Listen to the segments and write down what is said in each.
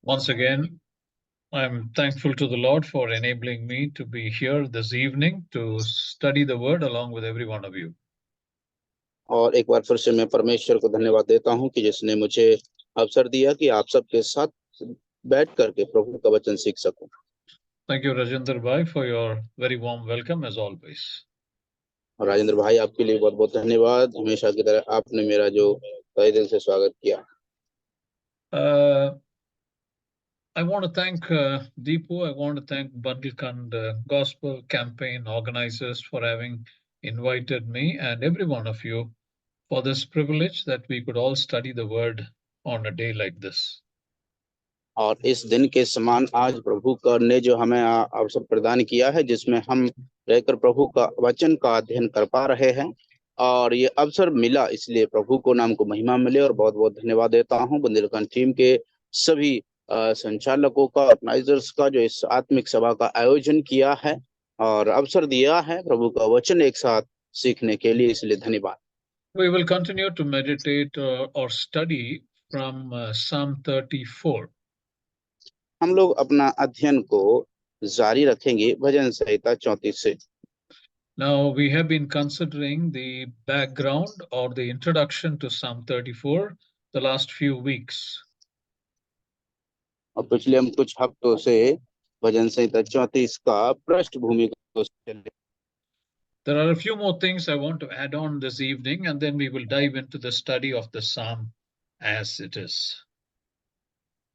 Once again, I'm thankful to the Lord for enabling me to be here this evening to study the Word along with every one of you. और एक बार फिर से मैं परमेश्वर को धन्यवाद देता हूं कि जिसने मुझे अवसर दिया कि आप सबके साथ बैठ करके प्रभु का वचन सीख सकूं। Thank you, Rajinder Bhai, for your very warm welcome as always. और राजेंद्र भाई, आपके लिए बहुत बहुत धन्यवाद। हमेशा की तरह आपने मेरा जो तहे दिल से स्वागत किया। I want to thank Deepu. I want to thank Bundelkhand Gospel Campaign organizers for having invited me and every one of you for this privilege that we could all study the Word on a day like this. और इस दिन के समान आज प्रभु का ने जो हमें अवसर प्रदान किया है, जिसमें हम रहकर प्रभु का वचन का अध्ययन कर पा रहे हैं, और ये अवसर मिला, इसलिए प्रभु को नाम को महिमा मिले। और बहुत बहुत धन्यवाद देता हूँ बुंदेलखंड टीम के सभी संचालकों का, ऑर्गेनाइजर्स का, जो इस आत्मिक सभा का आयोजन किया है और अवसर दिया है प्रभु का वचन एक साथ सीखने के लिए, इसलिए धन्यवाद। We will continue to meditate or study from Psalm 34. हम लोग अपना अध्ययन को जारी रखेंगे भजन संहिता 34 से। Now, we have been considering the background or the introduction to Psalm 34 the last few weeks. और पिछले हम कुछ हफ्तों से भजन संहिता 34 का पृष्ठभूमि को चले। There are a few more things I want to add on this evening, and then we will dive into the study of the Psalm as it is.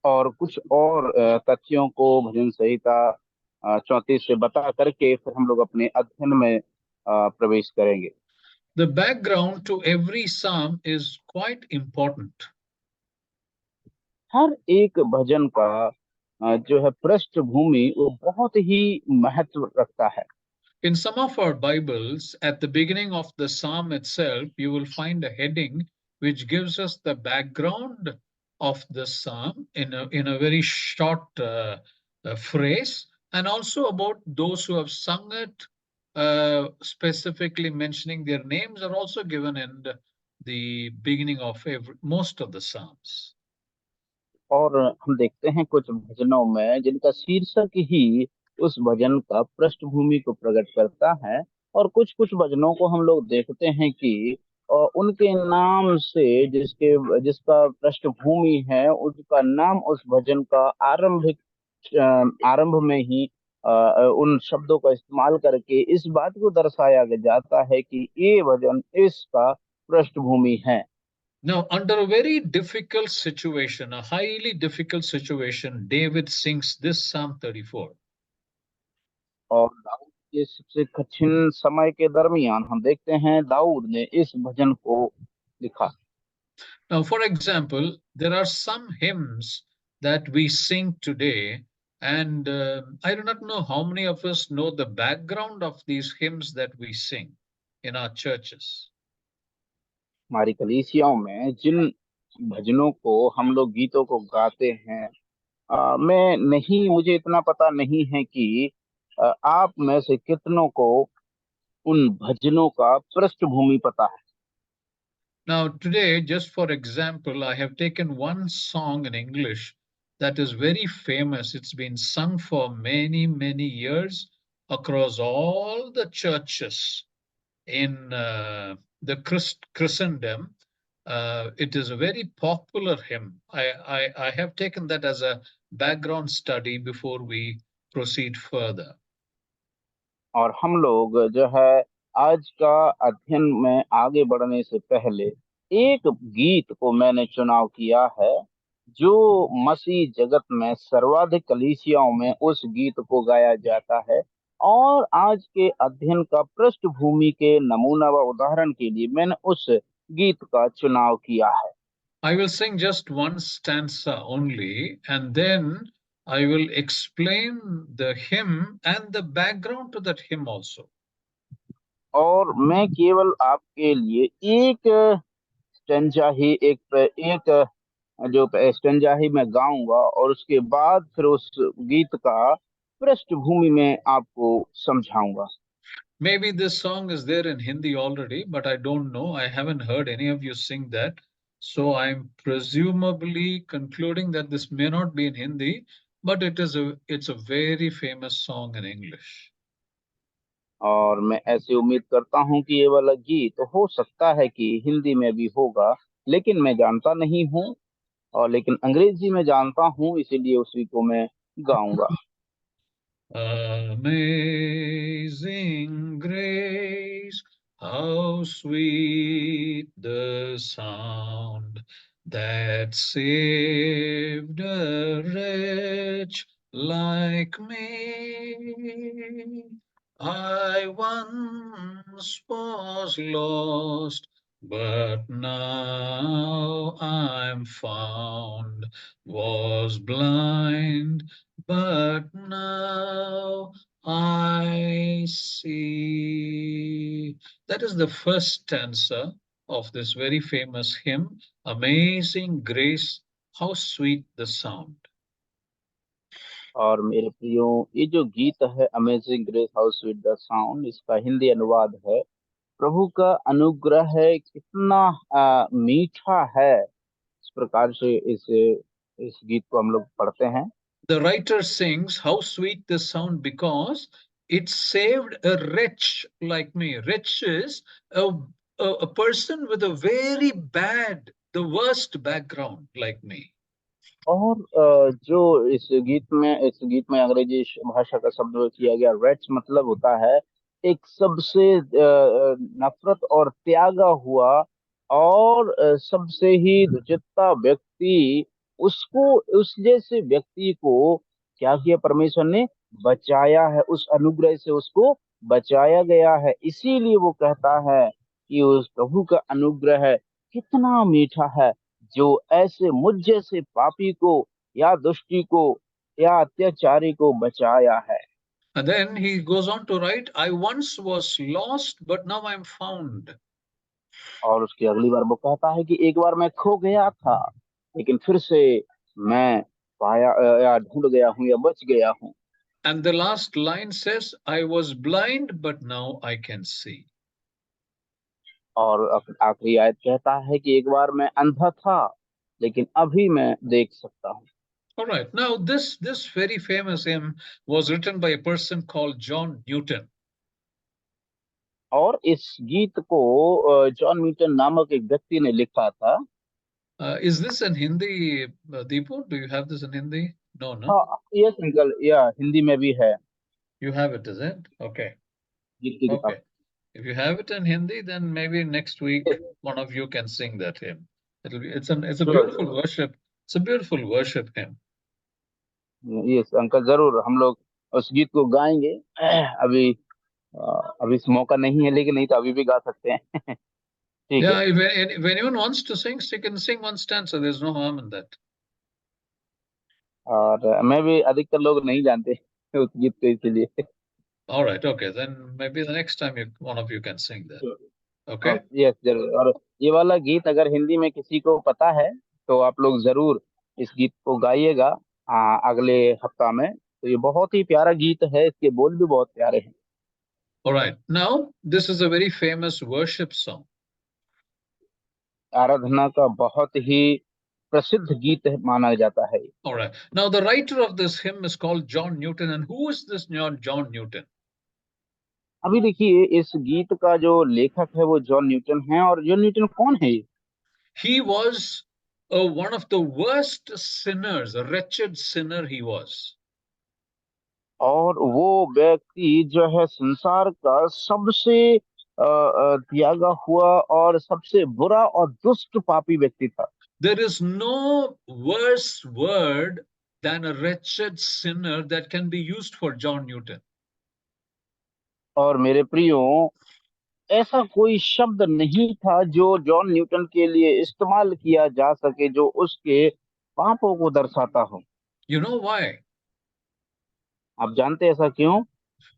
और कुछ और तथ्यों को भजन संहिता 34 से बता करके फिर हम लोग अपने अध्ययन में प्रवेश करेंगे। The background to every psalm is quite important. हर एक भजन का जो है पृष्ठभूमि वो बहुत ही महत्व रखता है। In some of our Bibles, at the beginning of the psalm itself, you will find a heading which gives us the background of the psalm in a very short phrase, and also about those who have sung it, specifically mentioning their names, are also given in the beginning of most of the psalms. और हम देखते हैं कुछ भजनों में जिनका शीर्षक ही उस भजन का पृष्ठभूमि को प्रकट करता है, और कुछ कुछ भजनों को हम लोग देखते हैं कि उनके नाम से जिसका पृष्ठभूमि है, उसका नाम उस भजन का आरंभ में ही उन शब्दों का इस्तेमाल करके इस बात को दर्शाया जाता है कि ये भजन इसका पृष्ठभूमि है। Now, under a very difficult situation, a highly difficult situation, David sings this Psalm 34. और दाऊद के सबसे कठिन समय के दरमियान हम देखते हैं दाऊद ने इस भजन को लिखा। Now, for example, there are some hymns that we sing today, and I do not know how many of us know the background of these hymns that we sing in our churches. हमारी कलीसियाओं में जिन भजनों को हम लोग गीतों को गाते हैं, मुझे इतना पता नहीं है कि आप में से कितनों को उन भजनों का पृष्ठभूमि पता है। Now, today, just for example, I have taken one song in English that is very famous. It's been sung for many, many years across all the churches in the Christendom. It is a very popular hymn. I have taken that as a background study before we proceed further. और हम लोग जो है आज का अध्ययन में आगे बढ़ने से पहले एक गीत को मैंने चुनाव किया है जो मसीह जगत में सर्वाधिक कलीसियाओं में उस गीत को गाया जाता है, और आज के अध्ययन का पृष्ठभूमि के नमूना व उदाहरण के लिए मैंने उस गीत का चुनाव किया है। I will sing just one stanza only, and then I will explain the hymn and the background to that hymn also. और मैं केवल आपके लिए एक स्टेंजा ही एक जो स्टेंजा ही मैं गाऊंगा, और उसके बाद फिर उस गीत का पृष्ठभूमि में आपको समझाऊंगा। Maybe this song is there in Hindi already, but I don't know. I haven't heard any of you sing that. So I'm presumably concluding that this may not be in Hindi, but it's a very famous song in English. और मैं ऐसे उम्मीद करता हूं कि ये वाला गीत हो सकता है कि हिंदी में भी होगा, लेकिन मैं जानता नहीं हूं। और लेकिन अंग्रेजी में जानता हूं, इसीलिए उसी को मैं गाऊंगा। Amazing grace, how sweet the sound that saved a wretch like me. I once was lost, but now I'm found, was blind, but now I see. That is the first stanza of this very famous hymn, Amazing Grace, how sweet the sound. और मेरे प्रियो, ये जो गीत है amazing grace how sweet the sound, इसका हिंदी अनुवाद है, प्रभु का अनुग्रह है कितना मीठा है। इस प्रकार से इस गीत को हम लोग पढ़ते हैं। The writer sings, how sweet the sound, because it saved a wretch like me. Wretch is a person with a very bad, the worst background like me. और जो इस गीत में अंग्रेजी भाषा का शब्द किया गया, रेट्स मतलब होता है एक सबसे नफरत और त्यागा हुआ और सबसे ही दुचित्ता व्यक्ति। उसको, उस जैसे व्यक्ति को क्या किया परमेश्वर ने? बचाया है, उस अनुग्रह से उसको बचाया गया है। इसीलिए वो कहता है कि उस प्रभु का अनुग्रह है कितना मीठा है, जो ऐसे मुझ जैसे पापी को या दुष्टी को या अत्याचारी को बचाया है। And then he goes on to write, I once was lost, but now I'm found. और उसकी अगली बार वो कहता है कि एक बार मैं खो गया था, लेकिन फिर से मैं पाया या ढूंढ गया हूँ या बच गया हूँ। And the last line says, I was blind, but now I can see. और आखिरी आयत कहता है कि एक बार मैं अंधा था, लेकिन अभी मैं देख सकता हूँ। All right. Now, this very famous hymn was written by a person called John Newton. और इस गीत को जॉन न्यूटन नामक एक व्यक्ति ने लिखा था। Is this in Hindi, Deepu? Do you have this in Hindi? No, no. हाँ, यस अंकल, या हिंदी में भी है You have it, is it? Okay. गीत की किताब। Okay. If you have it in Hindi, then maybe next week one of you can sing that hymn. It's a beautiful worship. It's a beautiful worship hymn. Yes uncle, जरूर हम लोग उस गीत को गाएंगे। अभी अभी इस मौका नहीं है, लेकिन नहीं तो अभी भी गा सकते हैं। ठीक है। Yeah, if anyone wants to sing, she can sing one stanza. There's no harm in that. और मैं भी, अधिकतर लोग नहीं जानते उस गीत को, इसीलिए। All right, okay. Then maybe the next time one of you can sing that. Okay? Yes जरूर। और ये वाला गीत अगर हिंदी में किसी को पता है, तो आप लोग जरूर इस गीत को गाइएगा अगले हफ्ता में। तो ये बहुत ही प्यारा गीत है, इसके बोल भी बहुत प्यारे हैं। All right. Now, this is a very famous worship song. आराधना का बहुत ही प्रसिद्ध गीत माना जाता है। All right. Now, the writer of this hymn is called John Newton. And who is this John Newton? अभी देखिए, इस गीत का जो लेखक है वो जॉन न्यूटन है। और जॉन न्यूटन कौन है? He was one of the worst sinners, a wretched sinner he was. और वो व्यक्ति जो है संसार का सबसे त्यागा हुआ और सबसे बुरा और दुष्ट पापी व्यक्ति था। There is no worse word than a wretched sinner that can be used for John Newton. और मेरे प्रियो, ऐसा कोई शब्द नहीं था जो जॉन न्यूटन के लिए इस्तेमाल किया जा सके जो उसके पापों को दर्शाता हो। You know why? आप जानते हैं ऐसा क्यों?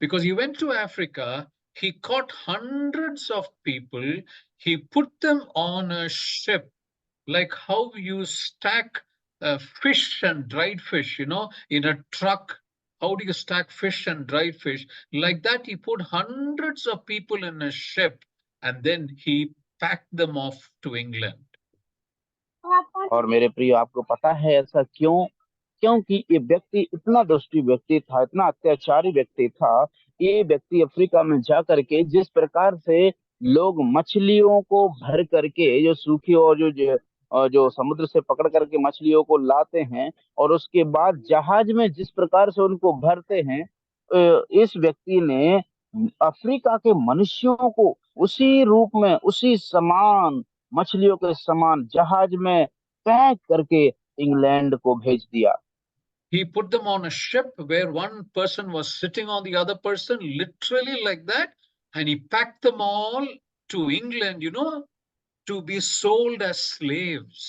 Because he went to Africa, he caught hundreds of people, he put them on a ship, like how you stack fish and dried fish, in a truck. How do you stack fish and dried fish? Like that, he put hundreds of people in a ship and then he packed them off to England. और मेरे प्रिय, आपको पता है ऐसा क्यों? क्योंकि ये व्यक्ति इतना दुष्टी व्यक्ति था, इतना अत्याचारी व्यक्ति था। ये व्यक्ति अफ्रीका में जा करके जिस प्रकार से लोग मछलियों को भर करके, जो सूखी और जो समुद्र से पकड़ करके मछलियों को लाते हैं और उसके बाद जहाज में जिस प्रकार से उनको भरते हैं, इस व्यक्ति ने अफ्रीका के मनुष्यों को उसी रूप में, उसी समान, मछलियों के समान जहाज में पैक करके इंग्लैंड को भेज दिया। He put them on a ship where one person was sitting on the other person, literally like that, and he packed them all to England, to be sold as slaves.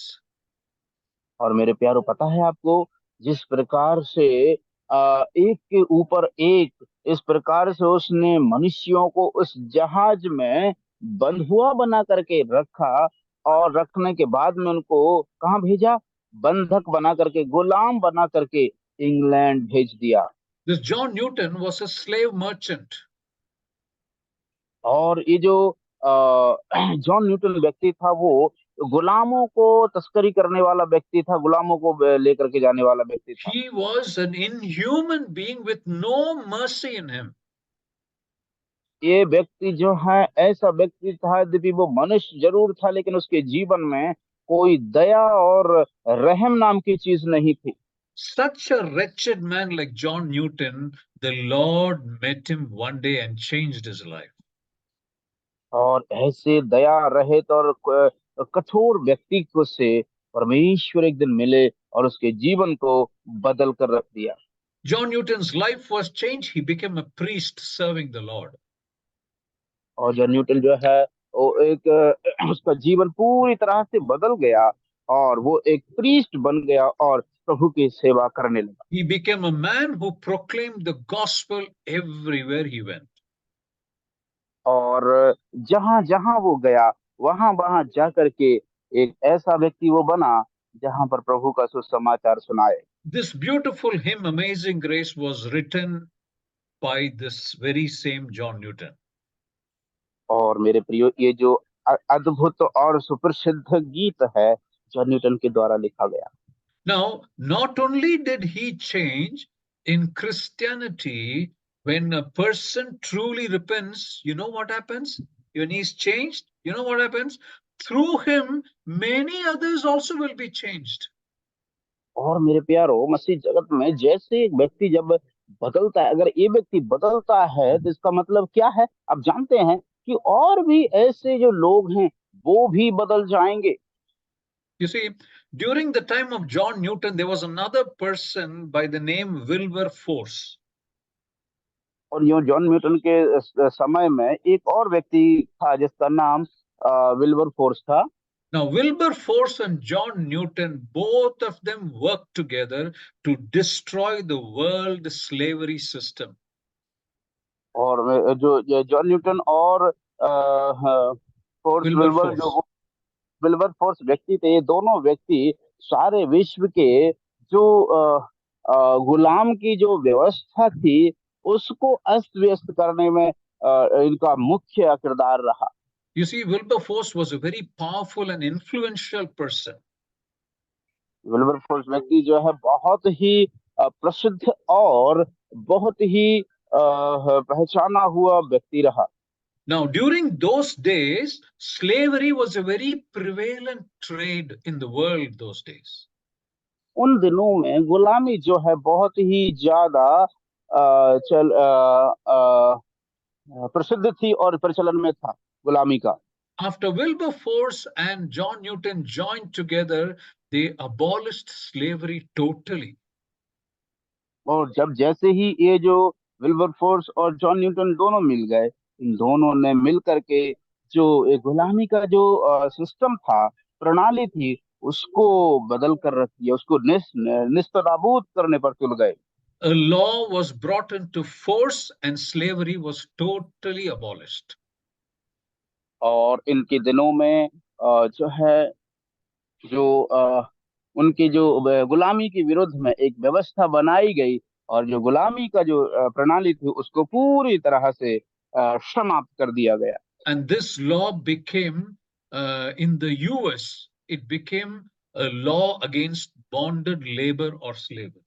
और मेरे प्यारो, पता है आपको, जिस प्रकार से एक के ऊपर एक, इस प्रकार से उसने मनुष्यों को उस जहाज में बंधुआ बना करके रखा, और रखने के बाद में उनको कहाँ भेजा? बंधक बना करके, गुलाम बना करके इंग्लैंड भेज दिया। This John Newton was a slave merchant. और ये जो जॉन न्यूटन व्यक्ति था, वो गुलामों को तस्करी करने वाला व्यक्ति था, गुलामों को लेकर के जाने वाला व्यक्ति था। He was an inhuman being with no mercy in him. ये व्यक्ति जो है, ऐसा व्यक्ति था, यद्यपि वो मनुष्य जरूर था, लेकिन उसके जीवन में कोई दया और रहम नाम की चीज नहीं थी। Such a wretched man like John Newton, the Lord met him one day and changed his life. और ऐसे दया रहित और कठोर व्यक्ति को से परमेश्वर एक दिन मिले और उसके जीवन को बदल कर रख दिया। John Newton's life was changed. He became a priest serving the Lord. और जॉन न्यूटन जो है, वो एक उसका जीवन पूरी तरह से बदल गया, और वो एक प्रीस्ट बन गया और प्रभु की सेवा करने लगा। He became a man who proclaimed the gospel everywhere he went. और जहां जहां वो गया, वहां वहां जा करके एक ऐसा व्यक्ति वो बना जहां पर प्रभु का सुसमाचार सुनाए। This beautiful hymn, Amazing Grace, was written by this very same John Newton. और मेरे प्रियो, ये जो अद्भुत और सुप्रसिद्ध गीत है, जॉन न्यूटन के द्वारा लिखा गया। Now, not only did he change in Christianity, when a person truly repents, you know what happens? When he's changed, you know what happens? Through him, many others also will be changed. और मेरे प्यारो, मसीह जगत में जैसे एक व्यक्ति जब बदलता है, अगर ये व्यक्ति बदलता है तो इसका मतलब क्या है? आप जानते हैं कि और भी ऐसे जो लोग हैं वो भी बदल जाएंगे। You see, during the time of John Newton, there was another person by the name Wilberforce. और यो जॉन न्यूटन के समय में एक और व्यक्ति था जिसका नाम विल्बर फोर्स था। Now, Wilberforce and John Newton, both of them worked together to destroy the world slavery system. और जो जॉन न्यूटन और फोर्स विल्बर, Wilberforce. जो विल्बर फोर्स व्यक्ति थे, ये दोनों व्यक्ति सारे विश्व के जो गुलाम की जो व्यवस्था थी उसको अस्त व्यस्त करने में इनका मुख्य किरदार रहा। You see, Wilberforce was a very powerful and influential person. Wilberforce व्यक्ति जो है बहुत ही प्रसिद्ध और बहुत ही पहचाना हुआ व्यक्ति रहा। Now, during those days, slavery was a very prevalent trade in the world those days. उन दिनों में गुलामी जो है बहुत ही ज्यादा चल प्रसिद्ध थी और प्रचलन में था गुलामी का। After Wilberforce and John Newton joined together, they abolished slavery totally. और जब जैसे ही ये जो विल्बरफोर्स और जॉन न्यूटन दोनों मिल गए, इन दोनों ने मिल करके जो एक गुलामी का जो सिस्टम था, प्रणाली थी, उसको बदल कर रख दिया, उसको निस्तनाबूद करने पर तुल गए। A law was brought into force and slavery was totally abolished. और इनके दिनों में जो है, जो उनकी जो गुलामी के विरुद्ध में एक व्यवस्था बनाई गई, और जो गुलामी का जो प्रणाली थी उसको पूरी तरह से समाप्त कर दिया गया। And this law became, in the US, it became a law against bonded labor or slavery.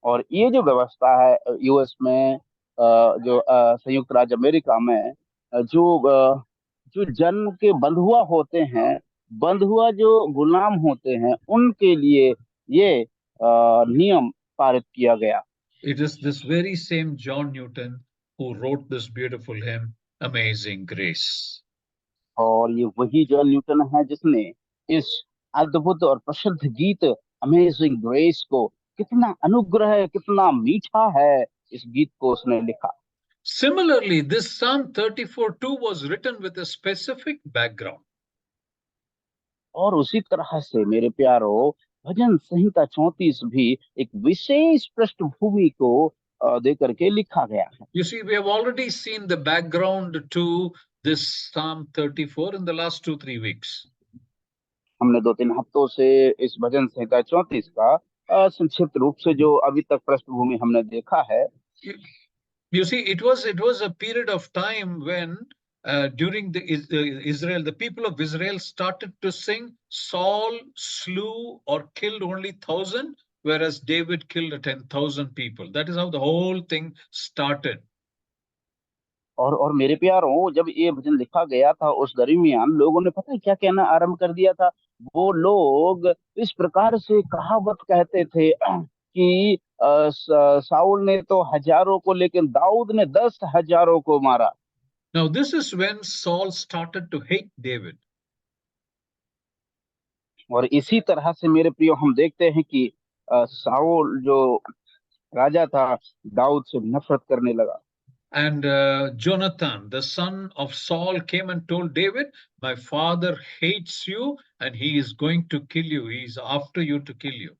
और ये जो व्यवस्था है यूएस में, जो संयुक्त राज्य अमेरिका में, जो जन्म के बंधुआ होते हैं, बंधुआ जो गुलाम होते हैं, उनके लिए ये नियम पारित किया गया। It is this very same John Newton who wrote this beautiful hymn, Amazing Grace. और ये वही जॉन न्यूटन है जिसने इस अद्भुत और प्रसिद्ध गीत अमेजिंग ग्रेस को, कितना अनुग्रह है, कितना मीठा है, इस गीत को उसने लिखा। Similarly, this Psalm 34 too was written with a specific background. और उसी तरह से मेरे प्यारो, भजन संहिता 34 भी एक विशेष पृष्ठभूमि को दे करके लिखा गया है। You see, we have already seen the background to this Psalm 34 in the last 2-3 weeks. हमने 2-3 हफ्तों से इस भजन संहिता 34 का संक्षिप्त रूप से जो अभी तक पृष्ठभूमि हमने देखा है। You see, it was a period of time when during the Israel, the people of Israel started to sing, Saul slew or killed only 1,000, whereas David killed 10,000 people. That is how the whole thing started. और मेरे प्यारों, जब ये भजन लिखा गया था उस दरमियान लोगों ने पता है क्या कहना आरंभ कर दिया था। वो लोग इस प्रकार से कहावत कहते थे कि साउल ने तो हजारों को, लेकिन दाऊद ने 10,000 को मारा। Now, this is when Saul started to hate David. और इसी तरह से मेरे प्रियो हम देखते हैं कि साउल जो राजा था, दाऊद से नफरत करने लगा। And Jonathan, the son of Saul, came and told David, my father hates you and he is going to kill you. He is after you to kill you.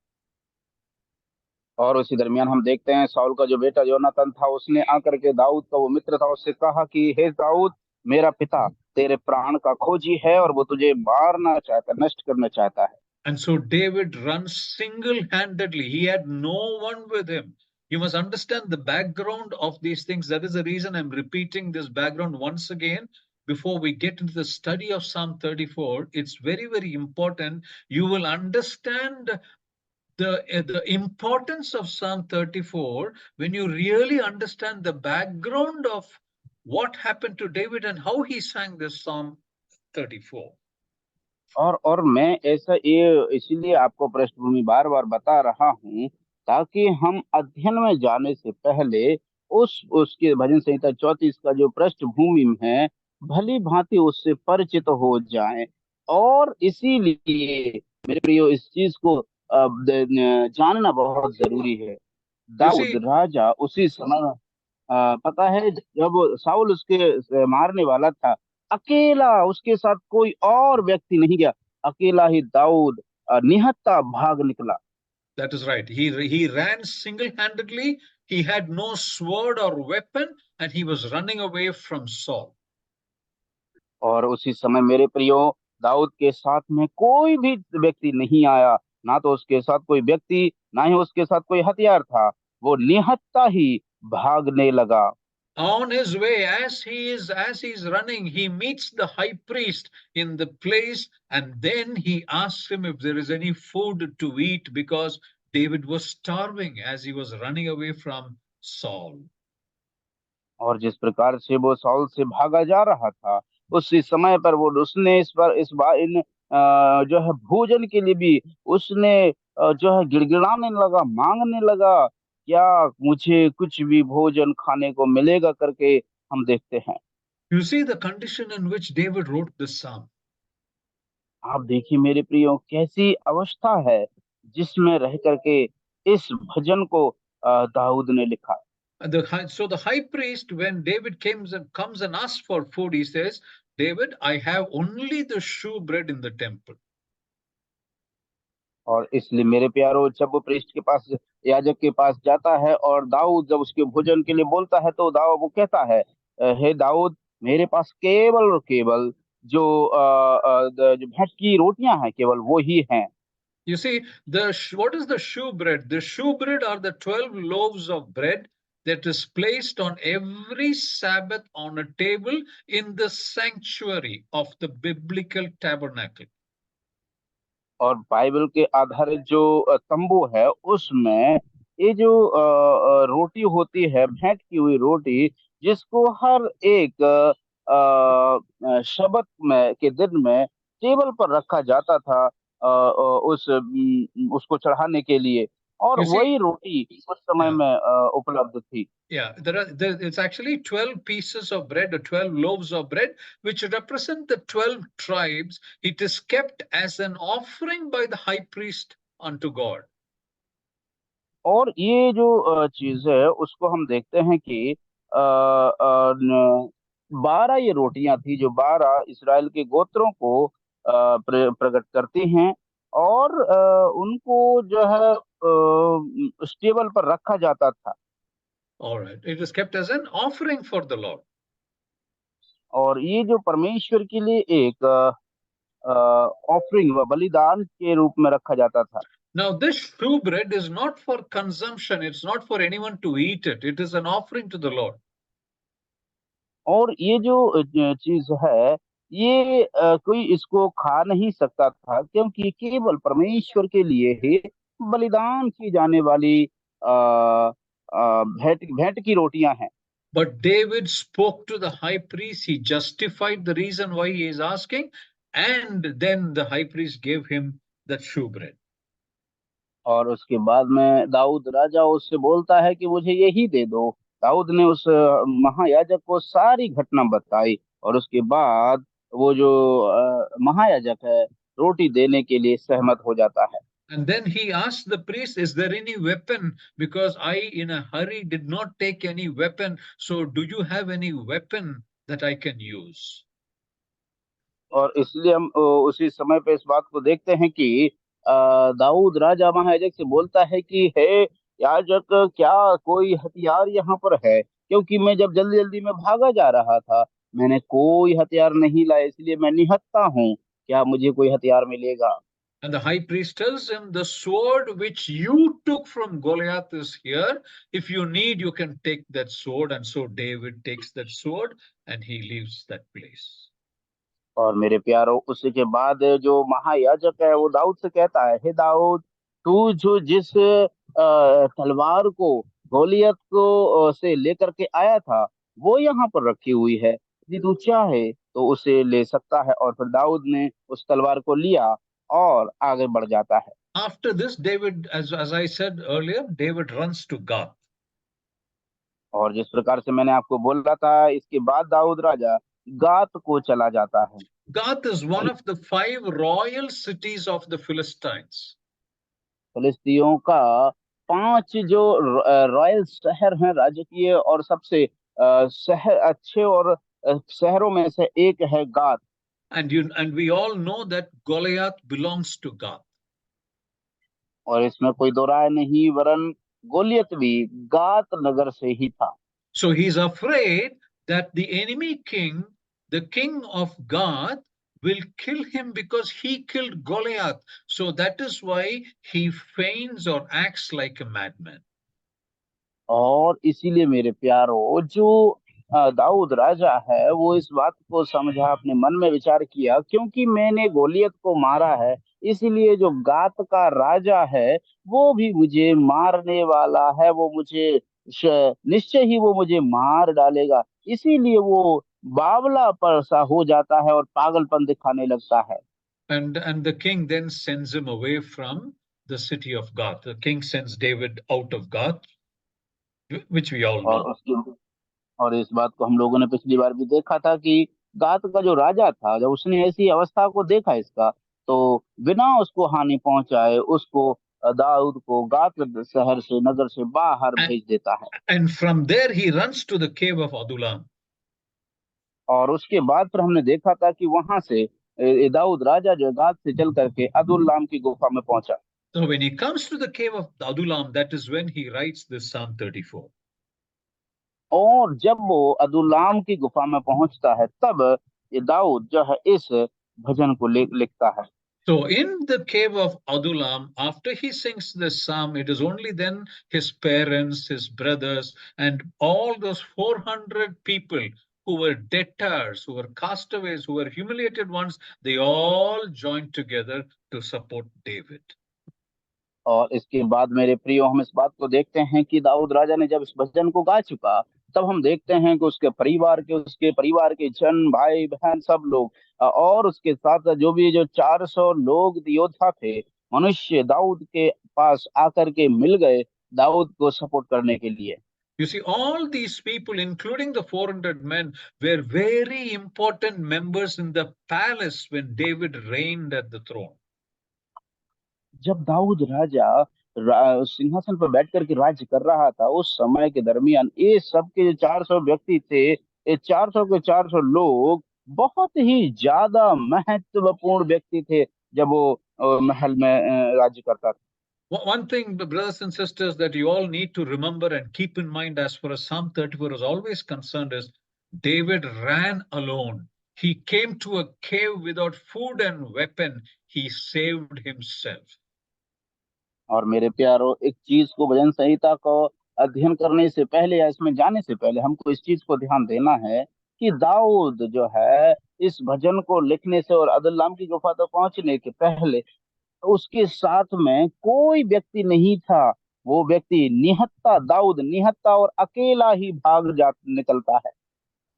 और उसी दरमियान हम देखते हैं साउल का जो बेटा योनातन था, उसने आकर के दाऊद का वो मित्र था, उससे कहा कि हे दाऊद, मेरा पिता तेरे प्राण का खोजी है और वो तुझे मारना चाहता, नष्ट करना चाहता है। And so David runs single-handedly. He had no one with him. You must understand the background of these things. That is the reason I'm repeating this background once again. Before we get into the study of Psalm 34, it's very, very important. You will understand the importance of Psalm 34 when you really understand the background of what happened to David and how he sang this Psalm 34. और मैं ऐसा ये इसीलिए आपको पृष्ठभूमि बार बार बता रहा हूँ, ताकि हम अध्ययन में जाने से पहले उसके भजन संहिता 34 का जो पृष्ठभूमि है, भली भांति उससे परिचित हो जाएं। और इसीलिए मेरे प्रियो, इस चीज को जानना बहुत जरूरी है। You दाऊद see, राजा उसी समय, पता है, जब साउल उसके मारने वाला था, अकेला, उसके साथ कोई और व्यक्ति नहीं गया, अकेला ही दाऊद निहत्था भाग निकला। that is right. He ran single-handedly. He had no sword or weapon, and he was running away from Saul. और उसी समय मेरे प्रियो, दाऊद के साथ में कोई भी व्यक्ति नहीं आया, ना तो उसके साथ कोई व्यक्ति, ना ही उसके साथ कोई हथियार था, वो निहत्था ही भागने लगा। On his way, as he's running, he meets the high priest in the place, and then he asks him if there is any food to eat because David was starving as he was running away from Saul. और जिस प्रकार से वो Saul से भागा जा रहा था, उसी समय पर वो उसने इस बार इन जो है भोजन के लिए भी उसने जो है गिड़गिड़ाने लगा, मांगने लगा, क्या मुझे कुछ भी भोजन खाने को मिलेगा करके हम देखते हैं। You see the condition in which David wrote this psalm. आप देखिए मेरे प्रियो, कैसी अवस्था है जिसमें रह करके इस भजन को दाऊद ने लिखा। So the high priest, when David comes and asks for food, he says, David, I have only the shewbread in the temple. और इसलिए मेरे प्यारो, जब वो प्रीस्ट के पास, याजक के पास जाता है और दाऊद जब उसके भोजन के लिए बोलता है, तो दाऊद वो कहता है, हे दाऊद, मेरे पास केवल और केवल जो जो भेंट की रोटियां हैं, केवल वो ही हैं। You see, what is the shewbread? The shewbread are the 12 loaves of bread that is placed on every Sabbath on a table in the sanctuary of the biblical tabernacle. और बाइबल के आधारित जो तंबू है उसमें ये जो रोटी होती है, भेंट की हुई रोटी, जिसको हर एक शबत में के दिन में टेबल पर रखा जाता था उसको चढ़ाने के लिए, और You see, वही रोटी उस समय yeah. में उपलब्ध थी। Yeah, it's actually 12 pieces of bread or 12 loaves of bread, which represent the 12 tribes. It is kept as an offering by the high priest unto God. और ये जो चीज है उसको हम देखते हैं कि 12 ये रोटियां थी जो 12 इसराइल के गोत्रों को प्रकट करती हैं, और उनको जो है उस टेबल पर रखा जाता था। All right. It is kept as an offering for the Lord. और ये जो परमेश्वर के लिए एक ऑफरिंग व बलिदान के रूप में रखा जाता था। Now, this shewbread is not for consumption. It's not for anyone to eat it. It is an offering to the Lord. और ये जो चीज है, ये कोई इसको खा नहीं सकता था, क्योंकि ये केवल परमेश्वर के लिए ही बलिदान की जाने वाली भेंट भेंट की रोटियां हैं। But David spoke to the high priest. He justified the reason why he is asking. And then the high priest gave him that shewbread. और उसके बाद में दाऊद राजा उससे बोलता है कि मुझे यही दे दो। दाऊद ने उस महायाजक को सारी घटना बताई, और उसके बाद वो जो महायाजक है रोटी देने के लिए सहमत हो जाता है। And then he asked the priest, is there any weapon? Because I, in a hurry, did not take any weapon. So do you have any weapon that I can use? और इसलिए हम उसी समय पे इस बात को देखते हैं कि दाऊद राजा महायाजक से बोलता है कि हे याजक, क्या कोई हथियार यहाँ पर है? क्योंकि मैं जब जल्दी जल्दी में भागा जा रहा था, मैंने कोई हथियार नहीं लाया, इसलिए मैं निहत्था हूँ। क्या मुझे कोई हथियार मिलेगा? And the high priest tells him, the sword which you took from Goliath is here. If you need, you can take that sword. And so David takes that sword and he leaves that place. और मेरे प्यारो, उसी के बाद जो महायाजक है वो दाऊद से कहता है, हे दाऊद, तू जो जिस तलवार को गोलियत को से लेकर के आया था, वो यहाँ पर रखी हुई है। यदि तू चाहे तो उसे ले सकता है। और फिर दाऊद ने उस तलवार को लिया और आगे बढ़ जाता है। After this, David, as I said earlier, David runs to Gath. और जिस प्रकार से मैंने आपको बोला था, इसके बाद दाऊद राजा गात को चला जाता है। Gath is one of the 5 royal cities of the Philistines. फिलिस्तियों का 5 जो रॉयल शहर हैं, राजकीय और सबसे शहर अच्छे और शहरों में से एक है गात। And we all know that Goliath belongs to Gath. और इसमें कोई दो राय नहीं, वरन गोलियत भी गात नगर से ही था। So he's afraid that the enemy king, the king of Gath, will kill him because he killed Goliath. So that is why he feigns or acts like a madman. और इसीलिए मेरे प्यारो, जो दाऊद राजा है वो इस बात को समझा, अपने मन में विचार किया, क्योंकि मैंने गोलियत को मारा है, इसीलिए जो गात का राजा है वो भी मुझे मारने वाला है। वो मुझे निश्चय ही वो मुझे मार डालेगा। इसीलिए वो बावला पर सा हो जाता है और पागलपन दिखाने लगता है। And the king then sends him away from the city of Gath. The king sends David out of Gath, which we all और know. उसकी और इस बात को हम लोगों ने पिछली बार भी देखा था कि गात का जो राजा था, जब उसने ऐसी अवस्था को देखा इसका, तो बिना उसको हानि पहुंचाए उसको दाऊद को गात शहर से, नगर से बाहर And, भेज देता है। and from there he runs to the cave of Adullam. और उसके बाद फिर हमने देखा था कि वहां से दाऊद राजा जो गात से चल करके अदुल्लाम की गुफा में पहुंचा। So when he comes to the cave of Adullam, that is when he writes this Psalm 34. और जब वो अदुल्लाम की गुफा में पहुंचता है, तब ये दाऊद जो है इस भजन को लिखता है। So in the cave of Adullam, after he sings this psalm, it is only then his parents, his brothers, and all those 400 people who were debtors, who were castaways, who were humiliated ones, they all joined together to support David. और इसके बाद मेरे प्रियो हम इस बात को देखते हैं कि दाऊद राजा ने जब इस भजन को गा चुका, तब हम देखते हैं कि उसके परिवार के जन, भाई बहन, सब लोग और उसके साथ जो भी जो 400 लोग योद्धा थे, मनुष्य दाऊद के पास आकर के मिल गए दाऊद को सपोर्ट करने के लिए। You see, all these people, including the 400 men, were very important members in the palace when David reigned at the throne. जब दाऊद राजा सिंहासन पर बैठ करके राज्य कर रहा था, उस समय के दरमियान ये सब के जो 400 व्यक्ति थे, ये 400 के 400 लोग बहुत ही ज्यादा महत्वपूर्ण व्यक्ति थे जब वो महल में राज्य करता था। One thing, brothers and sisters, that you all need to remember and keep in mind as far as Psalm 34 is always concerned is David ran alone. He came to a cave without food and weapon. He saved himself. और मेरे प्यारो, एक चीज को भजन संहिता को अध्ययन करने से पहले या इसमें जाने से पहले हमको इस चीज को ध्यान देना है कि दाऊद जो है इस भजन को लिखने से और अदुल्लाम की गुफा तक पहुंचने के पहले उसके साथ में कोई व्यक्ति नहीं था। वो व्यक्ति निहत्था, दाऊद निहत्था और अकेला ही निकलता है।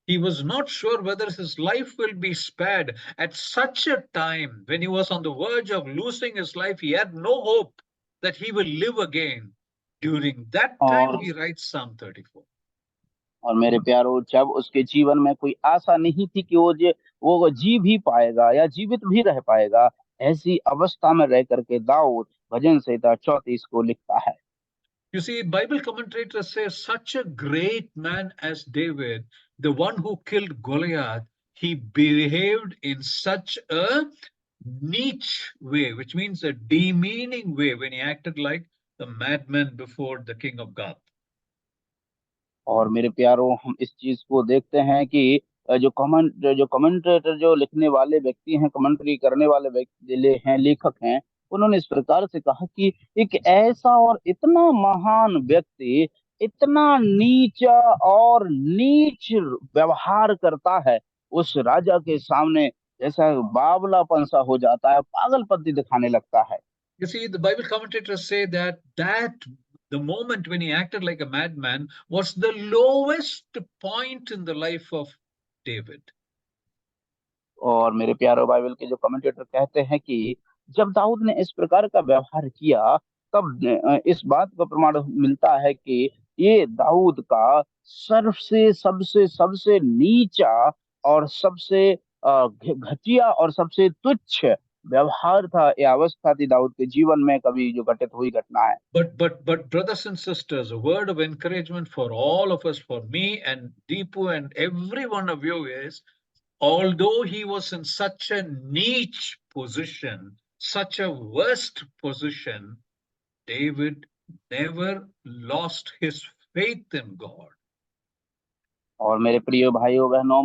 He was not sure whether his life will be spared. At such a time, when he was on the verge of losing his life, he had no hope that he will live again. During that time, he writes Psalm 34. और मेरे प्यारो, जब उसके जीवन में कोई आशा नहीं थी कि वो जी भी पाएगा या जीवित भी रह पाएगा, ऐसी अवस्था में रह करके दाऊद भजन संहिता 34 को लिखता है। You see, Bible commentators say such a great man as David, the one who killed Goliath, he behaved in such a niche way, which means a demeaning way when he acted like a madman before the king of Gath. और मेरे प्यारो, हम इस चीज को देखते हैं कि जो कमेंटेटर, जो लिखने वाले व्यक्ति हैं, कमेंट्री करने वाले व्यक्ति हैं, लेखक हैं, उन्होंने इस प्रकार से कहा कि एक ऐसा और इतना महान व्यक्ति इतना नीचा और नीच व्यवहार करता है उस राजा के सामने, जैसा बावलापन सा हो जाता है, पागलपंती दिखाने लगता है। You see, the Bible commentators say that the moment when he acted like a madman was the lowest point in the life of David. और मेरे प्यारे, बाइबल के जो कमेंटेटर कहते हैं कि जब दाऊद ने इस प्रकार का व्यवहार किया, तब इस बात का प्रमाण मिलता है कि ये दाऊद का सबसे सबसे सबसे नीचा और सबसे घटिया और सबसे तुच्छ व्यवहार था, ये अवस्था थी दाऊद के जीवन में कभी जो घटित हुई घटना है। But brothers and sisters, a word of encouragement for all of us, for me and Deepu and every one of you is, although he was in such a niche position, such a worst position, David never lost his faith in God. और मेरे प्रिय भाइयों बहनों,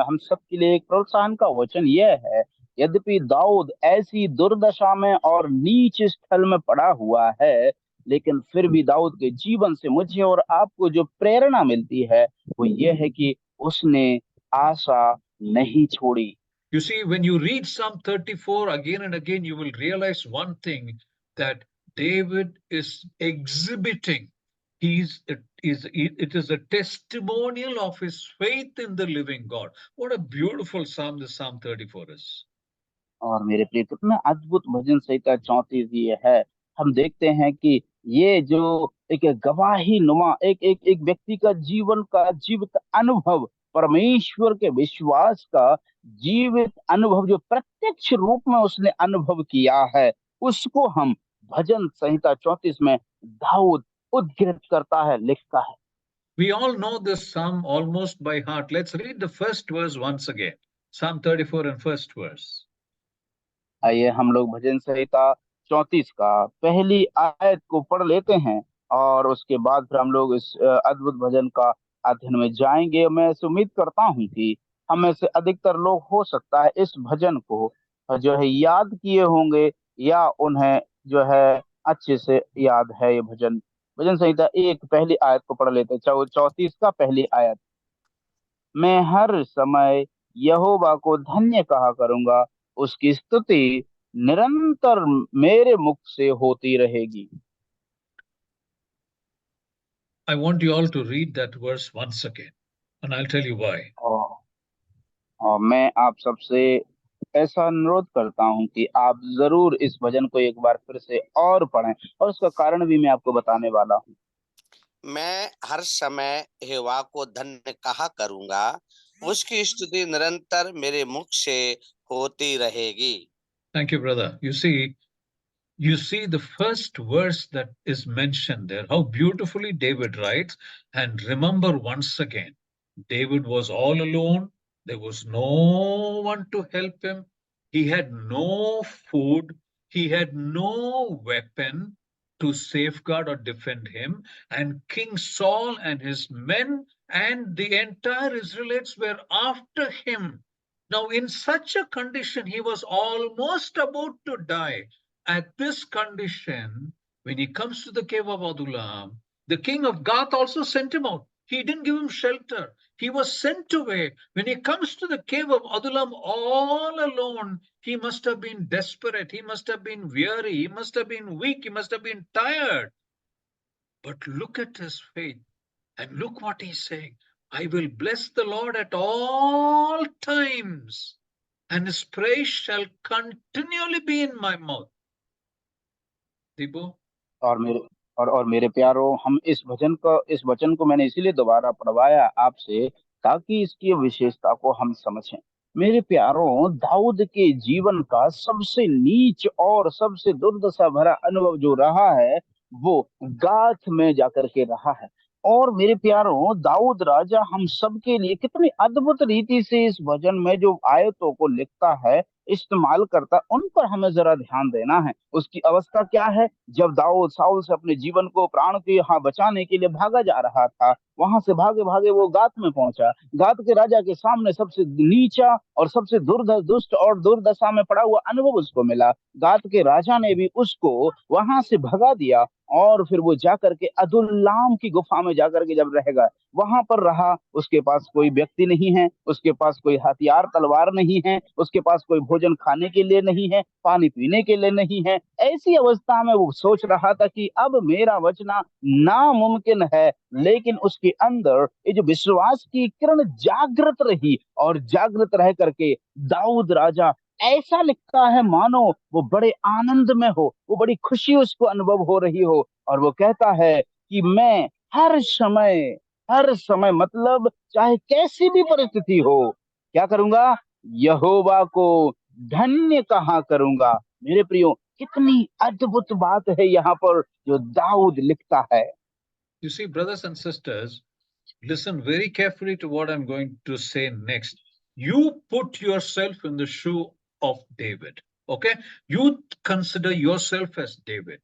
हम सबके लिए एक प्रोत्साहन का वचन यह है, यद्यपि दाऊद ऐसी दुर्दशा में और नीच स्थल में पड़ा हुआ है, लेकिन फिर भी दाऊद के जीवन से मुझे और आपको जो प्रेरणा मिलती है वो ये है कि उसने आशा नहीं छोड़ी। You see, when you read Psalm 34 again and again, you will realize one thing, that David is exhibiting. It is a testimonial of his faith in the living God. What a beautiful psalm this Psalm 34 is. और मेरे प्रिय, कितना अद्भुत भजन संहिता 34 ये है। हम देखते हैं कि ये जो एक गवाही नुमा एक एक एक व्यक्ति का जीवन का जीवित अनुभव, परमेश्वर के विश्वास का जीवित अनुभव जो प्रत्यक्ष रूप में उसने अनुभव किया है, उसको हम भजन संहिता 34 में दाऊद उद्धृत करता है, लिखता है। We all know this psalm almost by heart. Let's read the first verse once again. Psalm 34 and first verse. आइए हम लोग भजन संहिता 34 का पहली आयत को पढ़ लेते हैं और उसके बाद फिर हम लोग इस अद्भुत भजन का अध्ययन में जाएंगे। मैं इस उम्मीद करता हूं कि हम में से अधिकतर लोग हो सकता है इस भजन को जो है याद किए होंगे या उन्हें जो है अच्छे से याद है ये भजन। भजन संहिता 1 पहली आयत को पढ़ लेते हैं, 34 का पहली आयत। मैं हर समय यहोवा को धन्य कहा करूंगा, उसकी स्तुति निरंतर मेरे मुख से होती रहेगी। I want you all to read that verse once again, and I'll tell you why. और मैं आप सबसे ऐसा अनुरोध करता हूं कि आप जरूर इस भजन को एक बार फिर से और पढ़ें, और उसका कारण भी मैं आपको बताने वाला हूं। मैं हर समय यहोवा को धन्य कहा करूंगा, उसकी स्तुति निरंतर मेरे मुख से होती रहेगी। Thank you, brother. You see the first verse that is mentioned there, how beautifully David writes. And remember once again, David was all alone. There was no one to help him. He had no food. He had no weapon to safeguard or defend him. And King Saul and his men and the entire Israelites were after him. Now, in such a condition, he was almost about to die. At this condition, when he comes to the cave of Adullam, the king of Gath also sent him out. He didn't give him shelter. He was sent away. When he comes to the cave of Adullam all alone, he must have been desperate. He must have been weary. He must have been weak. He must have been tired. But look at his faith and look what he's saying. I will bless the Lord at all times, and his praise shall continually be in my mouth. Dibo? और मेरे और मेरे प्यारो, हम इस वचन को मैंने इसीलिए दोबारा पढ़वाया आपसे, ताकि इसकी विशेषता को हम समझें। मेरे प्यारों, दाऊद के जीवन का सबसे नीच और सबसे दुर्दशा भरा अनुभव जो रहा है, वो गाथ में जाकर के रहा है। और मेरे प्यारों, दाऊद राजा हम सब के लिए कितनी अद्भुत रीति से इस भजन में जो आयतों को लिखता है, इस्तेमाल करता, उन पर हमें जरा ध्यान देना है। उसकी अवस्था क्या है? जब दाऊद साउल से अपने जीवन को, प्राण के यहाँ बचाने के लिए भागा जा रहा था, वहां से भागे भागे वो गात में पहुंचा। गात के राजा के सामने सबसे नीचा और सबसे दुष्ट और दुर्दशा में पड़ा हुआ अनुभव उसको मिला। गात के राजा ने भी उसको वहां से भगा दिया, और फिर वो जाकर के अदुल्लाम की गुफा में जाकर के जब रहेगा, वहां पर रहा। उसके पास कोई व्यक्ति नहीं है, उसके पास कोई हथियार तलवार नहीं है, उसके पास कोई भोजन खाने के लिए नहीं है, पानी पीने के लिए नहीं है। ऐसी अवस्था में वो सोच रहा था कि अब मेरा बचना नामुमकिन है। लेकिन उसके अंदर ये जो विश्वास की किरण जागृत रही, और जागृत रह करके दाऊद राजा ऐसा लिखता है मानो वो बड़े आनंद में हो, वो बड़ी खुशी उसको अनुभव हो रही हो। और वो कहता है कि मैं हर समय मतलब चाहे कैसी भी परिस्थिति हो, क्या करूंगा? यहोवा को धन्य कहा करूंगा। मेरे प्रियो, कितनी अद्भुत बात है यहाँ पर जो दाऊद लिखता है। You see, brothers and sisters, listen very carefully to what I'm going to say next. You put yourself in the shoe of David. Okay? You consider yourself as David.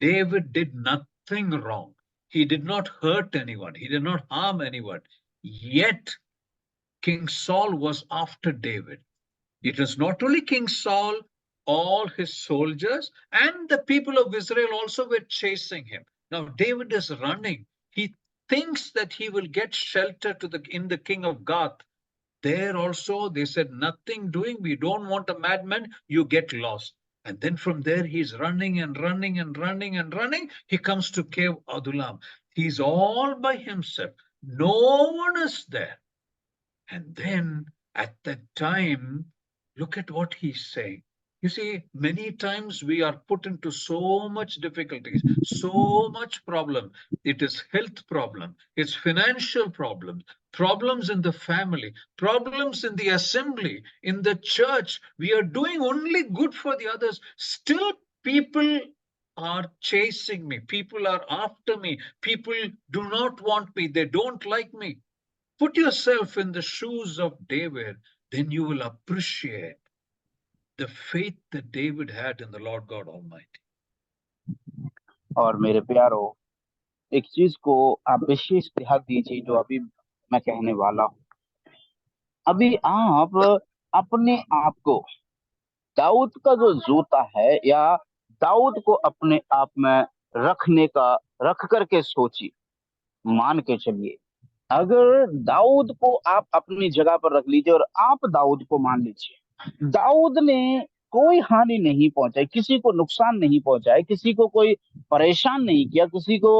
David did nothing wrong. He did not hurt anyone. He did not harm anyone. Yet, King Saul was after David. It was not only King Saul, all his soldiers and the people of Israel also were chasing him. Now David is running. He thinks that he will get shelter in the king of Gath. There also they said, nothing doing. We don't want a madman. You get lost. And then from there he's running and running and running and running. He comes to cave Adullam. He's all by himself. No one is there. And then at that time, look at what he's saying. You see, many times we are put into so much difficulties, so much problem. It is health problem, it's financial problems, problems in the family, problems in the assembly, in the church. We are doing only good for the others. Still, people are chasing me. People are after me. People do not want me. They don't like me. Put yourself in the shoes of David, then you will appreciate the faith that David had in the Lord God Almighty. और मेरे प्यारो, एक चीज को आप विशेष ध्यान दीजिए जो अभी मैं कहने वाला हूँ। अभी आप अपने आप को दाऊद का जो जूता है, या दाऊद को अपने आप में रख करके सोचिए। मान के चलिए, अगर दाऊद को आप अपनी जगह पर रख लीजिए और आप दाऊद को मान लीजिए, दाऊद ने कोई हानि नहीं पहुंचाई, किसी को नुकसान नहीं पहुंचाया, किसी को कोई परेशान नहीं किया, किसी को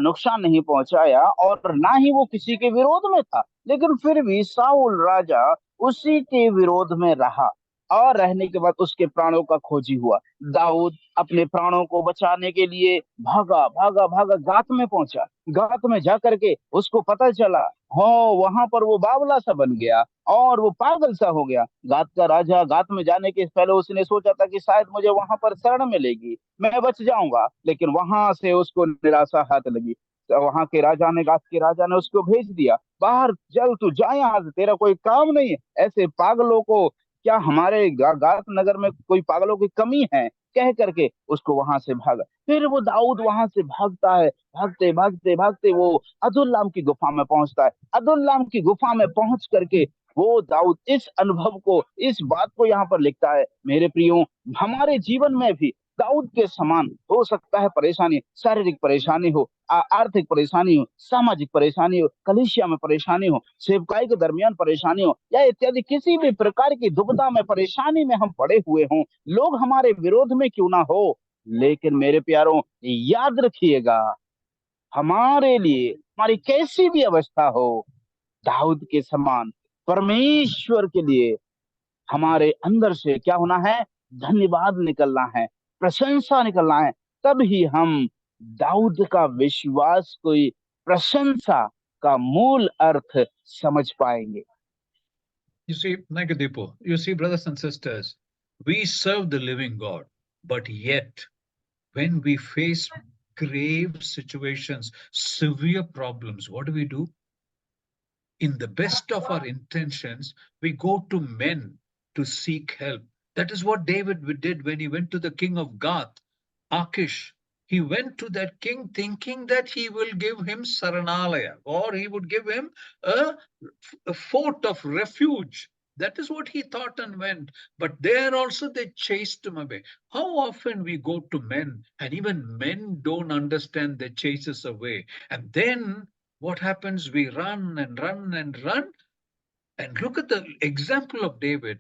नुकसान नहीं पहुंचाया, और ना ही वो किसी के विरोध में था, लेकिन फिर भी साउल राजा उसी के विरोध में रहा, और रहने के बाद उसके प्राणों का खोजी हुआ। दाऊद अपने प्राणों को बचाने के लिए भागा भागा भागा, गात में पहुंचा। गात में जा करके उसको पता चला, हो वहां पर वो बावला सा बन गया और वो पागल सा हो गया। गात का राजा गात में जाने के पहले उसने सोचा था कि शायद मुझे वहां पर शरण मिलेगी, मैं बच जाऊंगा, लेकिन वहां से उसको निराशा हाथ लगी। तो वहां के राजा ने, गात के राजा ने उसको भेज दिया, बाहर चल, तू जा यहाँ से, तेरा कोई काम नहीं है। ऐसे पागलों को, क्या हमारे गात नगर में कोई पागलों की कमी है, कह करके उसको वहां से भागा। फिर वो दाऊद वहां से भागता है, भागते भागते भागते वो अदुल्लाम की गुफा में पहुंचता है। अदुल्लाम की गुफा में पहुंच करके वो दाऊद इस अनुभव को, इस बात को यहाँ पर लिखता है। मेरे प्रियो, हमारे जीवन में भी दाऊद के समान हो सकता है परेशानी, शारीरिक परेशानी हो, आर्थिक परेशानी हो, सामाजिक परेशानी हो, कलीसिया में परेशानी हो, सेवकाई के दरमियान परेशानी हो, या इत्यादि किसी भी प्रकार की दुविधा में, परेशानी में हम पड़े हुए हों, लोग हमारे विरोध में क्यों ना हो, लेकिन मेरे प्यारों, याद रखिएगा, हमारे लिए, हमारी कैसी भी अवस्था हो, दाऊद के समान परमेश्वर के लिए हमारे अंदर से क्या होना है? धन्यवाद निकलना है, प्रशंसा निकलना है। तब ही हम दाऊद का विश्वास, कोई प्रशंसा का मूल अर्थ समझ पाएंगे। You see, Nagadipo, you see, brothers and sisters, we serve the living God, but yet when we face grave situations, severe problems, what do? In the best of our intentions, we go to men to seek help. That is what David did when he went to the king of Gath, Achish. He went to that king thinking that he will give him Saranalaya, or he would give him a, a fort of refuge. That is what he thought and went. But there also they chased him away. How often we go to men and even men don't understand, they chase us away. And then what happens? We run and run and run. And look at the example of David.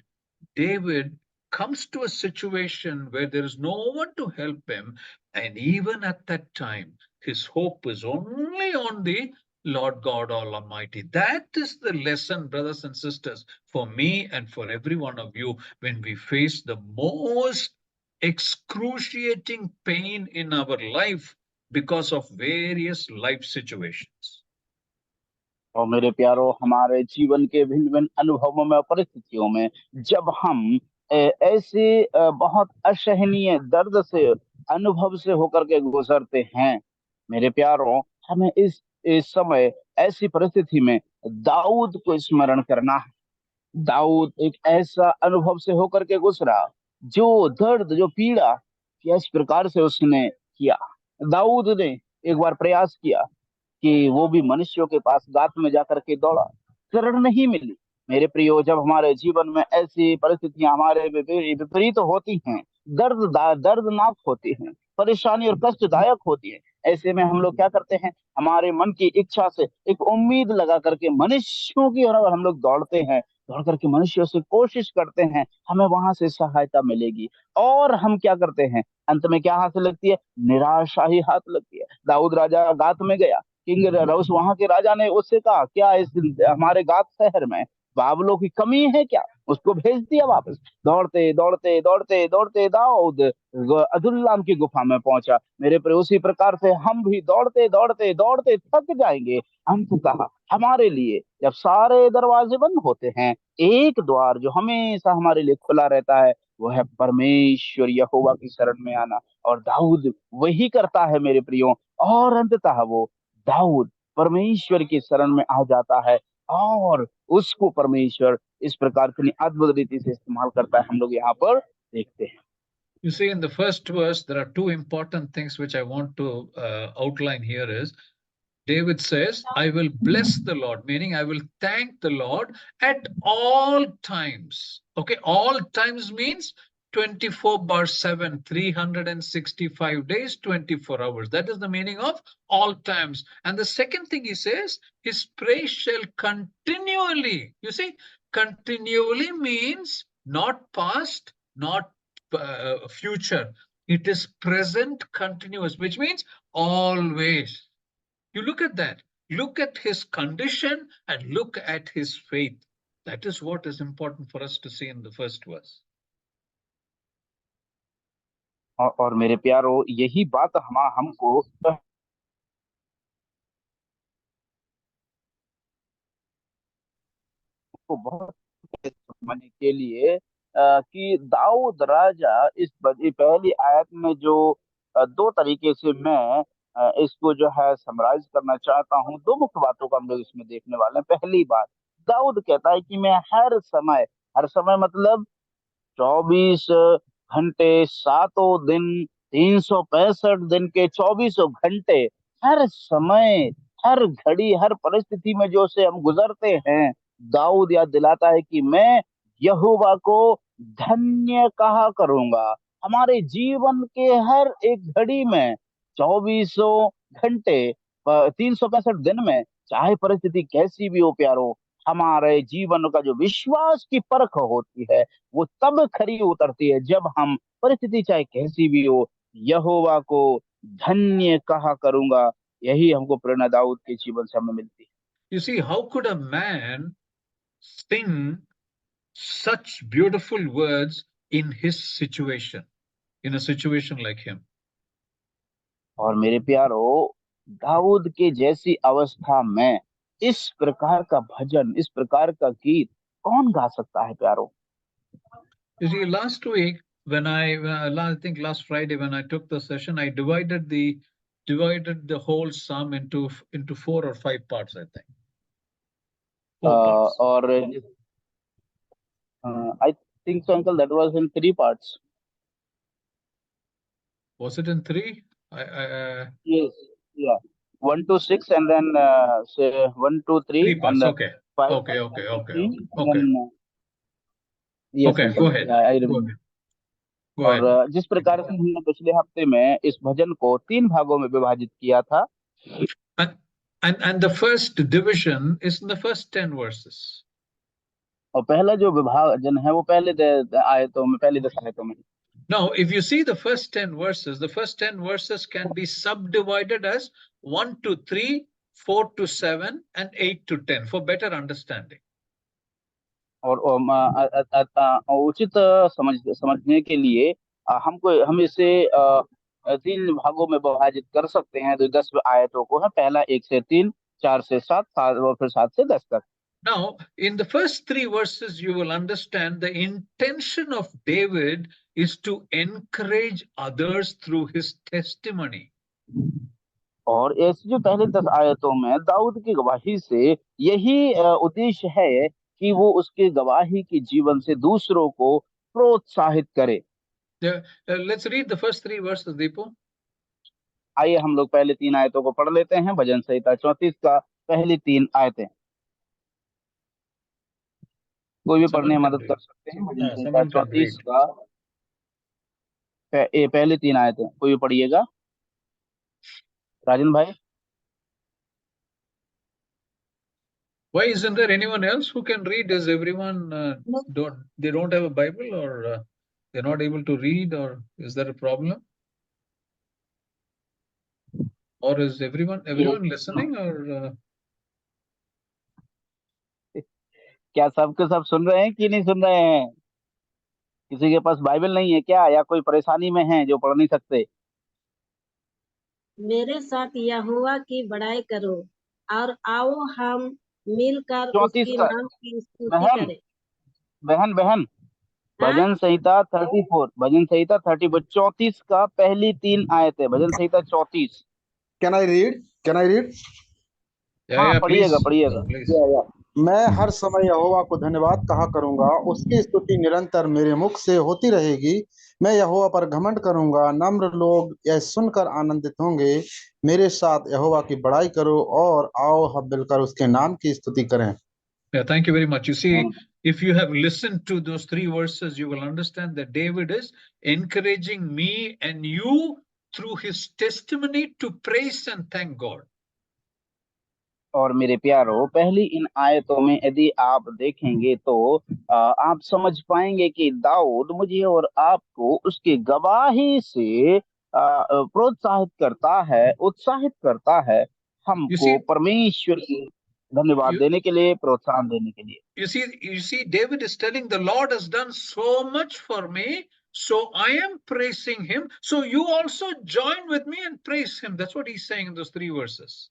David comes to a situation where there is no one to help him. And even at that time, his hope is only on the Lord God Almighty. That is the lesson, brothers and sisters, for me and for every one of you when we face the most excruciating pain in our life because of various life situations. और मेरे प्यारो, हमारे जीवन के भिन्न भिन्न अनुभवों में और परिस्थितियों में जब हम ऐसे बहुत असहनीय दर्द से, अनुभव से होकर के गुजरते हैं, मेरे प्यारो, हमें इस समय ऐसी परिस्थिति में दाऊद को स्मरण करना है। दाऊद एक ऐसा अनुभव से होकर के गुजरा, जो दर्द, जो पीड़ा, किस प्रकार से उसने किया। दाऊद ने एक बार प्रयास किया कि वो भी मनुष्यों के पास गात में जाकर के दौड़ा, शरण नहीं मिली। मेरे प्रियो, जब हमारे जीवन में ऐसी परिस्थितियां हमारे विपरीत होती हैं, दर्दनाक होती हैं, परेशानी और कष्टदायक होती है, ऐसे में हम लोग क्या करते हैं? हमारे मन की इच्छा से एक उम्मीद लगा करके मनुष्यों की ओर हम लोग दौड़ते हैं, दौड़ करके मनुष्यों से कोशिश करते हैं हमें वहां से सहायता मिलेगी, और हम क्या करते हैं? अंत में क्या हाथ लगती है? निराशा ही हाथ लगती है। दाऊद राजा गात में गया, किंग रउस वहां के राजा ने उससे कहा, क्या इस हमारे गात शहर में बाबलों की कमी है क्या? उसको भेज दिया वापस। दौड़ते दौड़ते दौड़ते दौड़ते दाऊद अदुल्लाम की गुफा में पहुंचा। मेरे प्रिय, उसी प्रकार से हम भी दौड़ते दौड़ते दौड़ते थक जाएंगे। अंततः हमारे लिए जब सारे दरवाजे बंद होते हैं, एक द्वार जो हमेशा हमारे लिए खुला रहता है, वो है परमेश्वर यहोवा की शरण में आना। और दाऊद वही करता है मेरे प्रियो, और अंततः वो दाऊद परमेश्वर की शरण में आ जाता है, और उसको परमेश्वर इस प्रकार की अद्भुत रीति से इस्तेमाल करता है, हम लोग यहाँ पर देखते हैं। You see, in the first verse, there are two important things which I want to outline here is David says, I will bless the Lord, meaning I will thank the Lord at all times. Okay, all times means 24/7, 365 days, 24 hours. That is the meaning of all times. And the second thing he says, his praise shall continually. You see, continually means not past, not future. It is present continuous, which means always. You look at that. Look at his condition and look at his faith. That is what is important for us to see in the first verse. और मेरे प्यारो, यही बात हमको बहुत समझने के लिए कि दाऊद राजा इस पहली आयत में जो दो तरीके से मैं इसको जो है समराइज करना चाहता हूँ। दो मुख्य बातों को हम लोग इसमें देखने वाले हैं। पहली बात, दाऊद कहता है कि मैं हर समय मतलब 24 घंटे, 7 दिन, 365 दिन के 24 घंटे, हर समय, हर घड़ी, हर परिस्थिति में जो से हम गुजरते हैं, दाऊद याद दिलाता है कि मैं यहोवा को धन्य कहा करूंगा। हमारे जीवन के हर एक घड़ी में, 24 घंटे, 365 दिन में, चाहे परिस्थिति कैसी भी हो प्यारो, हमारे जीवन का जो विश्वास की परख होती है वो तब खरी उतरती है जब हम, परिस्थिति चाहे कैसी भी हो, यहोवा को धन्य कहा करूंगा। यही हमको प्रेरणा दाऊद के जीवन से हमें मिलती है। You see, how could a man sing such beautiful words in his situation, in a situation like him? और मेरे प्यारो, दाऊद के जैसी अवस्था में इस प्रकार का भजन, इस प्रकार का गीत कौन गा सकता है प्यारो? You see, last week when I think last Friday when I took the session, I divided the whole psalm into 4 or 5 parts, I think. 4 parts. और I think so, uncle, that was in 3 parts. Was it in 3? Yes, yeah. 1 to 6 and then say 1 to 3 3 parts. and Okay. 5 Okay. and then, yes, Okay, uncle, go ahead. I Go remember. ahead. Go ahead. और जिस प्रकार से हमने पिछले हफ्ते में इस भजन को 3 भागों में विभाजित किया था, And the first division is in the first 10 verses. और पहला जो विभाजन है वो पहले 10 आयतों में। Now, if you see the first 10 verses can be subdivided as 1 to 3, 4 to 7, and 8 to 10 for better understanding. और उचित समझने के लिए हम इसे 3 भागों में विभाजित कर सकते हैं। तो 10 आयतों को है, पहला 1 से 3, 4 से 7, और फिर 7 से 10 तक। Now, in the first 3 verses, you will understand the intention of David is to encourage others through his testimony. और ऐसे जो पहले 10 आयतों में दाऊद की गवाही से यही उद्देश्य है कि वो उसके गवाही के जीवन से दूसरों को प्रोत्साहित करे। Let's read the first 3 verses, Deepu. आइए हम लोग पहले 3 आयतों को पढ़ लेते हैं। भजन संहिता 34 का पहली 3 आयतें। कोई भी पढ़ने में मदद कर सकते हैं। भजन संहिता 34 का पहली 3 आयतें कोई भी पढ़िएगा। राजन भाई। Why isn't there anyone else who can read? Is everyone don't have a Bible, or they're not able to read, or is there a problem? Or is everyone listening, or क्या सबके सब सुन रहे हैं कि नहीं सुन रहे हैं? किसी के पास बाइबल नहीं है क्या, या कोई परेशानी में है जो पढ़ नहीं सकते? मेरे साथ यहोवा की बड़ाई करो और आओ हम मिलकर उसके नाम की स्तुति करें। बहन भजन संहिता 34, भजन संहिता 34 का पहली 3 आयतें। भजन संहिता 34। Can I read? Yeah, पढ़िएगा। मैं हर समय यहोवा को धन्यवाद कहा करूंगा, उसकी स्तुति निरंतर मेरे मुख से होती रहेगी। मैं यहोवा पर घमंड करूंगा, नम्र लोग यह सुनकर आनंदित होंगे। मेरे साथ यहोवा की बड़ाई करो और आओ हम मिलकर उसके नाम की स्तुति करें। Yeah, thank you very much. You see, If you have listened to those 3 verses, you will understand that David is encouraging me and you through his testimony to praise and thank God. और मेरे प्यारो, पहली इन आयतों में यदि आप देखेंगे तो आप समझ पाएंगे कि दाऊद मुझे और आपको उसकी गवाही से प्रोत्साहित करता है, उत्साहित करता है You हमको see, परमेश्वर की धन्यवाद you, देने के लिए, प्रोत्साहन देने के लिए। you see, David is telling the Lord has done so much for me, so I am praising him. So you also join with me and praise him. That's what he's saying in those 3 verses.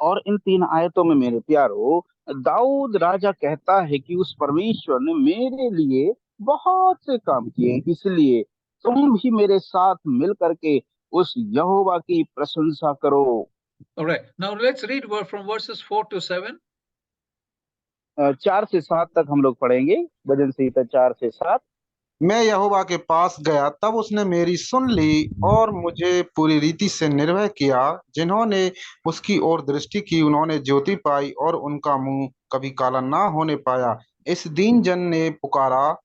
और इन 3 आयतों में मेरे प्यारो, दाऊद राजा कहता है कि उस परमेश्वर ने मेरे लिए बहुत से काम किए, इसलिए तुम भी मेरे साथ मिल करके उस यहोवा की प्रशंसा करो। All right. Now let's read from verses 4 to 7. 4 से 7 तक हम लोग पढ़ेंगे, भजन संहिता 4 से 7। मैं यहोवा के पास गया, तब उसने मेरी सुन ली और मुझे पूरी रीति से निर्भय किया। जिन्होंने उसकी ओर दृष्टि की, उन्होंने ज्योति पाई और उनका मुंह कभी काला ना होने पाया। इस दीन जन ने पुकारा,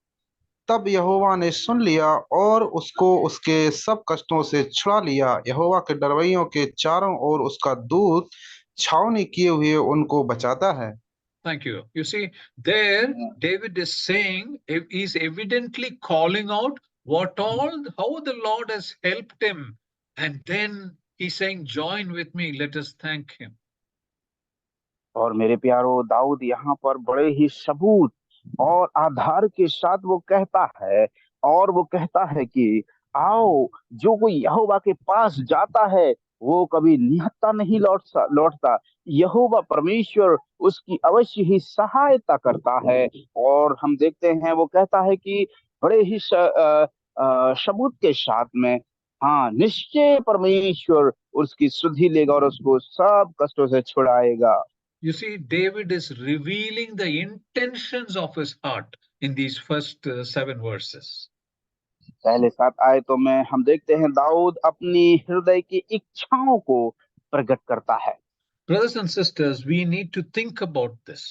तब यहोवा ने सुन लिया और उसको उसके सब कष्टों से छुड़ा लिया। यहोवा के डरवैयों के चारों ओर उसका दूत छावनी किए हुए उनको बचाता है। Thank you. You see, there David is saying, he's evidently calling out how the Lord has helped him. And then he's saying, join with me, let us thank him. और मेरे प्यारो, दाऊद यहाँ पर बड़े ही सबूत और आधार के साथ वो कहता है, और वो कहता है कि आओ, जो कोई यहोवा के पास जाता है वो कभी निहत्था नहीं लौटता। यहोवा परमेश्वर उसकी अवश्य ही सहायता करता है। और हम देखते हैं वो कहता है कि बड़े ही सबूत के साथ में, हाँ, निश्चय परमेश्वर उसकी सुधि लेगा और उसको सब कष्टों से छुड़ाएगा। You see, David is revealing the intentions of his heart in these first 7 verses. पहले 7 आयतों में हम देखते हैं दाऊद अपनी हृदय की इच्छाओं को प्रकट करता है। Brothers and sisters, we need to think about this.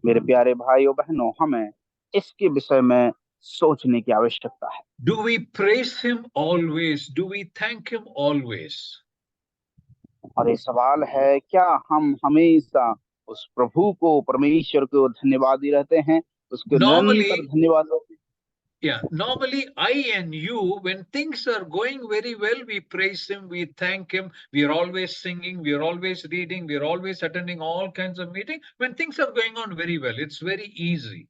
मेरे प्यारे भाइयों बहनों, हमें इसके विषय में सोचने की आवश्यकता है। Do we praise him always? Do we thank him always? और ये सवाल है, क्या हम हमेशा उस प्रभु को, परमेश्वर को धन्यवादी रहते हैं, उसको निरंतर धन्यवाद देते हैं? Yeah, normally I and you, when things are going very well, we praise him, we thank him, we are always singing, we are always reading, we are always attending all kinds of meetings. When things are going on very well, it's very easy.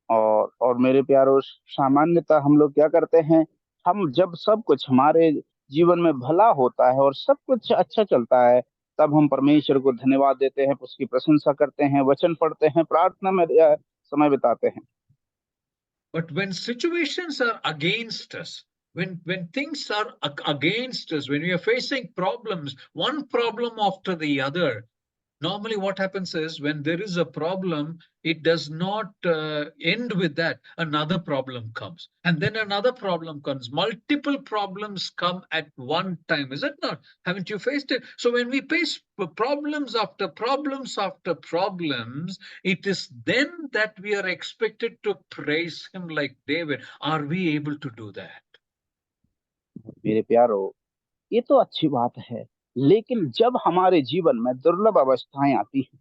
और मेरे प्यारों, सामान्यतः हम लोग क्या करते हैं, हम जब सब कुछ हमारे जीवन में भला होता है और सब कुछ अच्छा चलता है, तब हम परमेश्वर को धन्यवाद देते हैं, उसकी प्रशंसा करते हैं, वचन पढ़ते हैं, प्रार्थना में समय बिताते हैं। But when situations are against us, when things are against us, when we are facing problems, one problem after the other, normally what happens is when there is a problem, it does not end with that. Another problem comes, and then another problem comes. Multiple problems come at one time, is it not? Haven't you faced it? So when we face problems after problems after problems, it is then that we are expected to praise him like David. Are we able to do that? मेरे प्यारो, ये तो अच्छी बात है, लेकिन जब हमारे जीवन में दुर्लभ अवस्थाएं आती हैं,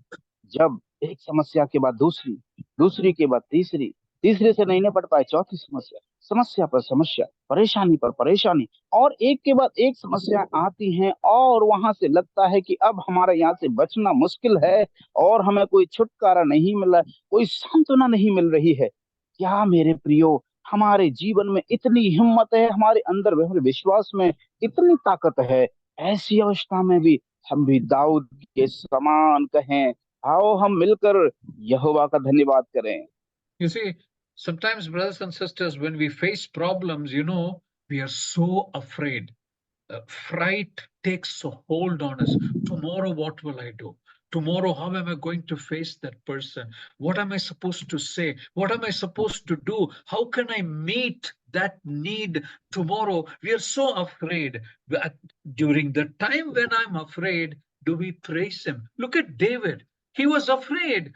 जब एक समस्या के बाद दूसरी, दूसरी के बाद तीसरी, तीसरे से नहीं निपट पाए चौथी समस्या, समस्या पर समस्या, परेशानी पर परेशानी, और एक के बाद एक समस्या आती हैं, और वहां से लगता है कि अब हमारा यहाँ से बचना मुश्किल है और हमें कोई छुटकारा नहीं मिल रहा, कोई सांत्वना नहीं मिल रही है। क्या मेरे प्रियो, हमारे जीवन में इतनी हिम्मत है, हमारे अंदर विश्वास में इतनी ताकत है, ऐसी अवस्था में भी हम भी दाऊद के समान कहें, आओ हम मिलकर यहोवा का धन्यवाद करें। You see, sometimes, brothers and sisters, when we face problems, we are so afraid. Fright takes a hold on us. Tomorrow, what will I do? Tomorrow, how am I going to face that person? What am I supposed to say? What am I supposed to do? How can I meet that need tomorrow? We are so afraid. During the time when I'm afraid, do we praise him? Look at David. He was afraid.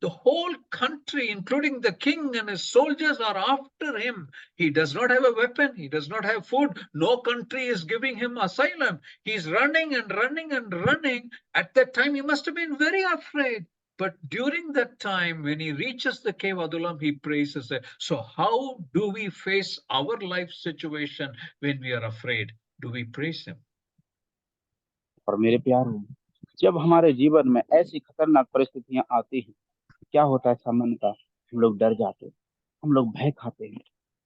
The whole country, including the king and his soldiers, are after him. He does not have a weapon. He does not have food. No country is giving him asylum. He's running and running and running. At that time, he must have been very afraid. But during that time, when he reaches the cave Adullam, he praises it. So how do we face our life situation when we are afraid? Do we praise him? और मेरे प्यारों, जब हमारे जीवन में ऐसी खतरनाक परिस्थितियां आती हैं, क्या होता है सामान्यतः? हम लोग डर जाते हैं, हम लोग भय खाते हैं।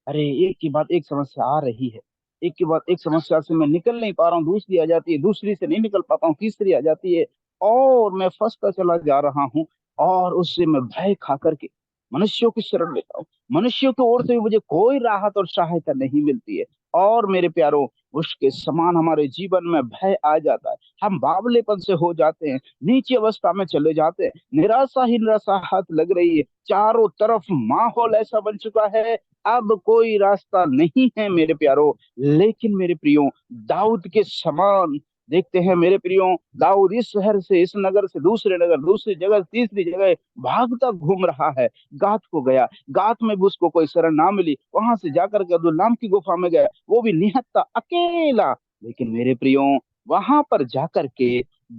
अरे एक के बाद एक समस्या आ रही है, एक के बाद एक समस्या से मैं निकल नहीं पा रहा हूँ, दूसरी आ जाती है, दूसरी से नहीं निकल पाता हूँ, तीसरी आ जाती है, और मैं फंसता चला जा रहा हूँ। और उससे मैं भय खा करके मनुष्यों की शरण लेता हूँ। मनुष्यों की ओर से भी मुझे कोई राहत और सहायता नहीं मिलती है। और मेरे प्यारों, उसके समान हमारे जीवन में भय आ जाता है। हम बावलेपन से हो जाते हैं, नीची अवस्था में चले जाते हैं, निराशा ही निराशा हाथ लग रही है, चारों तरफ माहौल ऐसा बन चुका है, अब कोई रास्ता नहीं है मेरे प्यारो। लेकिन मेरे प्रियो, दाऊद के समान देखते हैं मेरे प्रियो, दाऊद इस शहर से, इस नगर से दूसरे नगर, दूसरी जगह, तीसरी जगह भागता घूम रहा है। गात को गया, गात में भी उसको कोई शरण ना मिली, वहां से जाकर के अदुल्लाम की गुफा में गया, वो भी निहत्था अकेला। लेकिन मेरे प्रियो, वहां पर जाकर के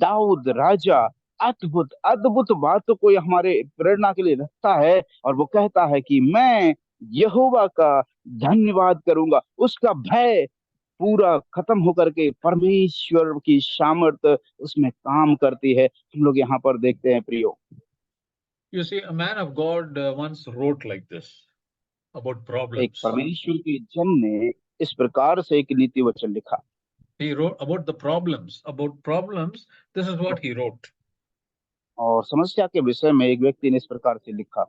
दाऊद राजा अद्भुत अद्भुत बातों को हमारे प्रेरणा के लिए रखता है, और वो कहता है कि मैं यहोवा का धन्यवाद करूंगा। उसका भय पूरा खत्म होकर के परमेश्वर की सामर्थ उसमें काम करती है। हम लोग यहाँ पर देखते हैं प्रियो। You see, a man of God once wrote like this about एक problems. परमेश्वर के जन ने इस प्रकार से एक नीति वचन लिखा। He wrote about the problems. About problems, this is what he wrote. और समस्या के विषय में एक व्यक्ति ने इस प्रकार से लिखा।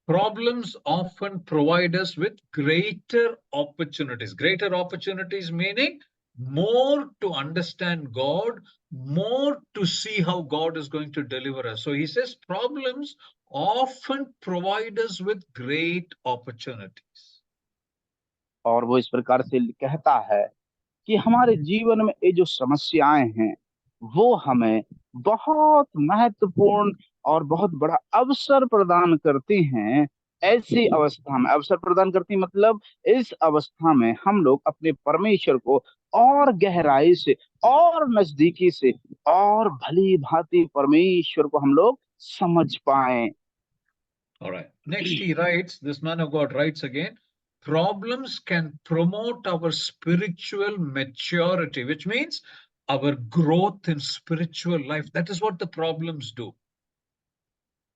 Problems often provide us with greater opportunities. Greater opportunities meaning more to understand God, more to see how God is going to deliver us. So he says problems often provide us with great opportunities. और वो इस प्रकार से कहता है कि हमारे जीवन में ये जो समस्याएं हैं, वो हमें बहुत महत्वपूर्ण और बहुत बड़ा अवसर प्रदान करती हैं। ऐसी अवस्था में अवसर प्रदान करती, मतलब इस अवस्था में हम लोग अपने परमेश्वर को और गहराई से और नजदीकी से और भली भांति परमेश्वर को हम लोग समझ पाए। All right. Next, he writes, this man of God writes again, problems can promote our spiritual maturity, which means our growth in spiritual life. That is what the problems do.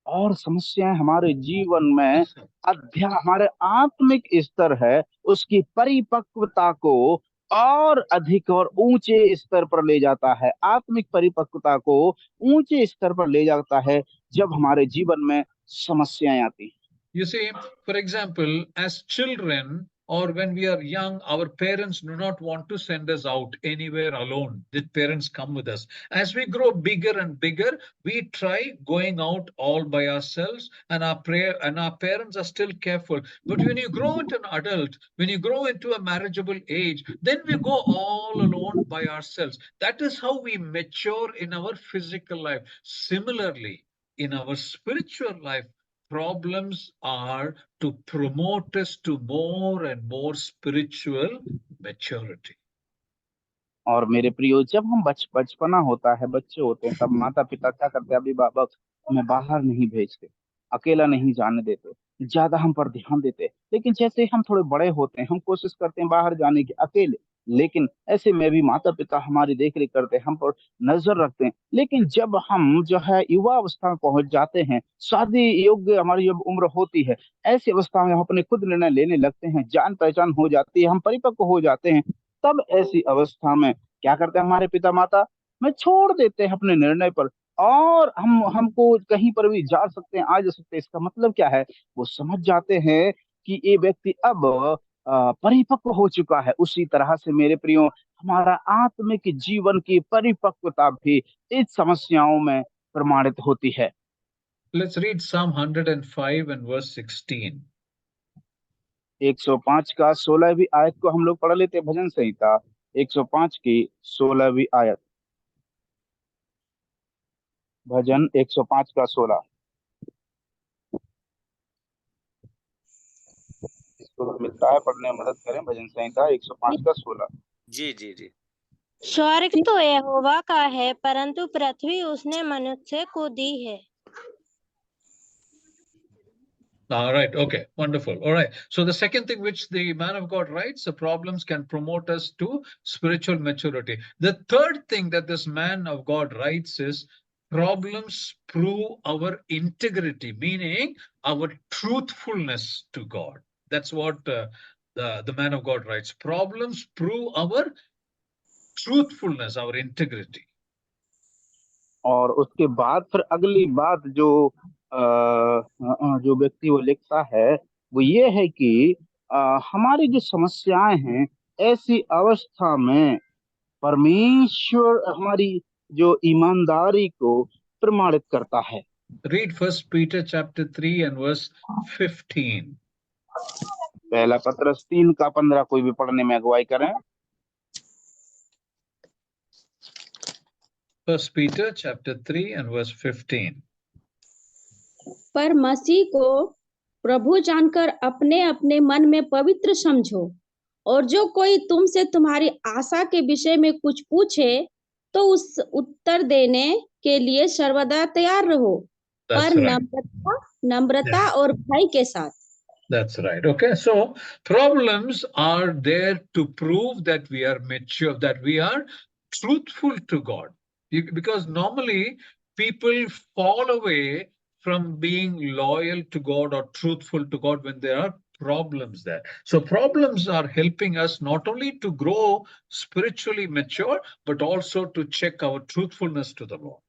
और समस्याएं हमारे जीवन में हमारे आत्मिक स्तर है, उसकी परिपक्वता को और अधिक और ऊंचे स्तर पर ले जाता है। आत्मिक परिपक्वता को ऊंचे स्तर पर ले जाता है जब हमारे जीवन में समस्याएं आती हैं। You see, for example, as children or when we are young, our parents do not want to send us out anywhere alone. The parents come with us. As we grow bigger and bigger, we try going out all by ourselves, and our parents are still careful. But when you grow into an adult, when you grow into a marriageable age, then we go all alone by ourselves. That is how we mature in our physical life. Similarly, in our spiritual life, problems are to promote us to more and more spiritual maturity. और मेरे प्रियो, जब हम बचपना होता है, बच्चे होते हैं, तब माता पिता क्या करते हैं? अभिभावक हमें बाहर नहीं भेजते, अकेला नहीं जाने देते, ज्यादा हम पर ध्यान देते। लेकिन जैसे हम थोड़े बड़े होते हैं, हम कोशिश करते हैं बाहर जाने की अकेले। लेकिन ऐसे में भी माता पिता हमारी देख रेख करते हैं, हम पर नजर रखते हैं। लेकिन जब हम जो है युवा अवस्था में पहुंच जाते हैं, शादी योग्य हमारी जब उम्र होती है, ऐसी अवस्था में हम अपने खुद निर्णय लेने लगते हैं, जान पहचान हो जाती है, हम परिपक्व हो जाते हैं। तब ऐसी अवस्था में क्या करते हैं हमारे पिता माता? हमें छोड़ देते हैं अपने निर्णय पर, और हमको कहीं पर भी जा सकते हैं, आ जा सकते हैं। इसका मतलब क्या है? वो समझ जाते हैं कि ये व्यक्ति अब परिपक्व हो चुका है। उसी तरह से मेरे प्रियो, हमारा आत्मिक जीवन की परिपक्वता भी इस समस्याओं में प्रमाणित होती है। Let's read Psalm 105 and verse 16. 105 का 16वीं आयत को हम लोग पढ़ लेते हैं। भजन संहिता 105 की 16वीं आयत। भजन 105 का 16। इसको मिलता है पढ़ने में मदद करें, भजन संहिता 105 का 16। जी जी जी। स्वर्ग तो यहोवा का है, परंतु पृथ्वी उसने मनुष्य को दी है। All right. Okay. Wonderful. All right. So the second thing which the man of God writes, the problems can promote us to spiritual maturity. The third thing that this man of God writes is problems prove our integrity, meaning our truthfulness to God. That's what the man of God writes. Problems prove our truthfulness, our integrity. और उसके बाद फिर अगली बात जो व्यक्ति वो लिखता है वो ये है कि हमारी जो समस्याएं हैं, ऐसी अवस्था में परमेश्वर हमारी जो ईमानदारी को प्रमाणित करता है। Read 1 Peter chapter 3 and verse 15. पहला पत्रस 3 का 15 कोई भी पढ़ने में अगुवाई करें। 1 Peter chapter 3 and verse 15. पर मसीह को प्रभु जानकर अपने अपने मन में पवित्र समझो, और जो कोई तुमसे तुम्हारी आशा के विषय में कुछ पूछे तो उस उत्तर देने के लिए सर्वदा तैयार रहो, पर नम्रता और भय के साथ। That's right. Okay. So problems are there to prove that we are mature, that we are truthful to God. Because normally people fall away from being loyal to God or truthful to God when there are problems there. So problems are helping us not only to grow spiritually mature, but also to check our truthfulness to the Lord.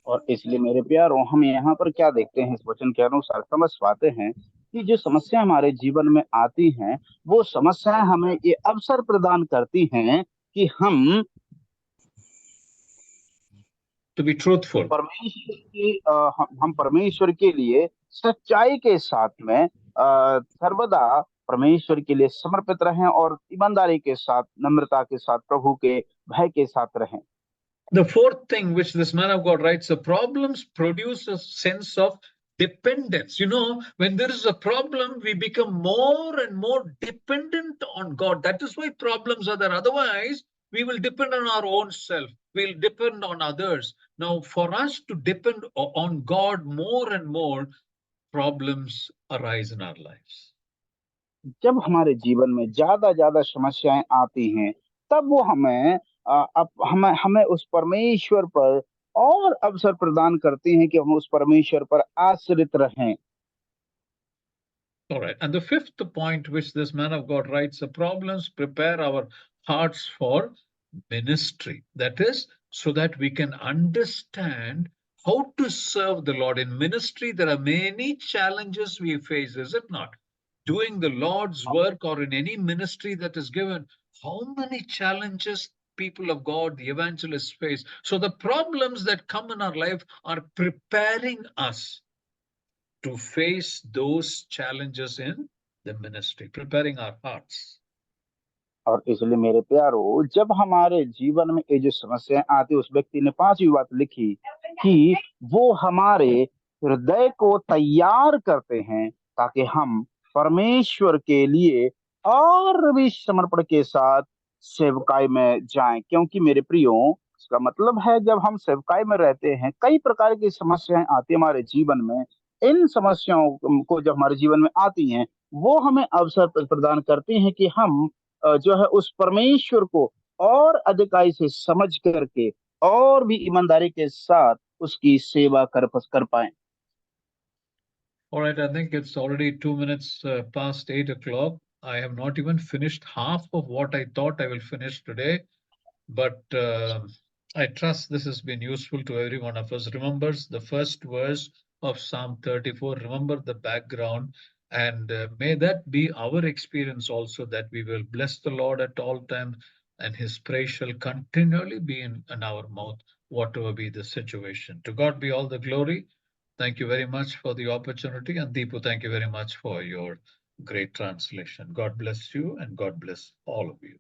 और इसलिए मेरे प्यारों, हम यहाँ पर क्या देखते हैं, इस वचन के अनुसार समझ पाते हैं कि जो समस्या हमारे जीवन में आती हैं, वो समस्याएं हमें ये अवसर प्रदान करती हैं कि हम to be truthful, हम परमेश्वर के लिए सच्चाई के साथ में सर्वदा परमेश्वर के लिए समर्पित रहें और ईमानदारी के साथ, नम्रता के साथ, प्रभु के भय के साथ रहें। The fourth thing which this man of God writes, the problems produce a sense of dependence. You know, when there is a problem, we become more and more dependent on God. That is why problems are there. Otherwise, we will depend on our own self. We'll depend on others. Now, for us to depend on God more and more, problems arise in our lives. जब हमारे जीवन में ज्यादा समस्याएं आती हैं, तब वो हमें उस परमेश्वर पर और अवसर प्रदान करती हैं कि हम उस परमेश्वर पर आश्रित रहें। All right. And the fifth point which this man of God writes, the problems prepare our hearts for ministry. That is, so that we can understand how to serve the Lord. In ministry, there are many challenges we face, is it not? Doing the Lord's work or in any ministry that is given, how many challenges people of God, the evangelists face. So the problems that come in our life are preparing us to face those challenges in the ministry, preparing our hearts. और इसलिए मेरे प्यारो, जब हमारे जीवन में ये जो समस्याएं आती, उस व्यक्ति ने 5वीं बात लिखी कि वो हमारे हृदय को तैयार करते हैं ताकि हम परमेश्वर के लिए और भी समर्पण के साथ सेवकाई में जाएं। क्योंकि मेरे प्रियो, इसका मतलब है जब हम सेवकाई में रहते हैं, कई प्रकार की समस्याएं आती है हमारे जीवन में। इन समस्याओं को जब हमारे जीवन में आती हैं, वो हमें अवसर प्रदान करती हैं कि हम जो है उस परमेश्वर को और अधिकाई से समझ करके और भी ईमानदारी के साथ उसकी सेवा कर पाएं। All right, I think it's already 2 minutes past 8 o'clock. I have not even finished half of what I thought I will finish today, but I trust this has been useful to every one of us. Remember the first verse of Psalm 34, remember the background, and may that be our experience also, that we will bless the Lord at all times, and his praise shall continually be in our mouth, whatever be the situation. To God be all the glory. Thank you very much for the opportunity. And Deepu, thank you very much for your great translation. God bless you and God bless all of you.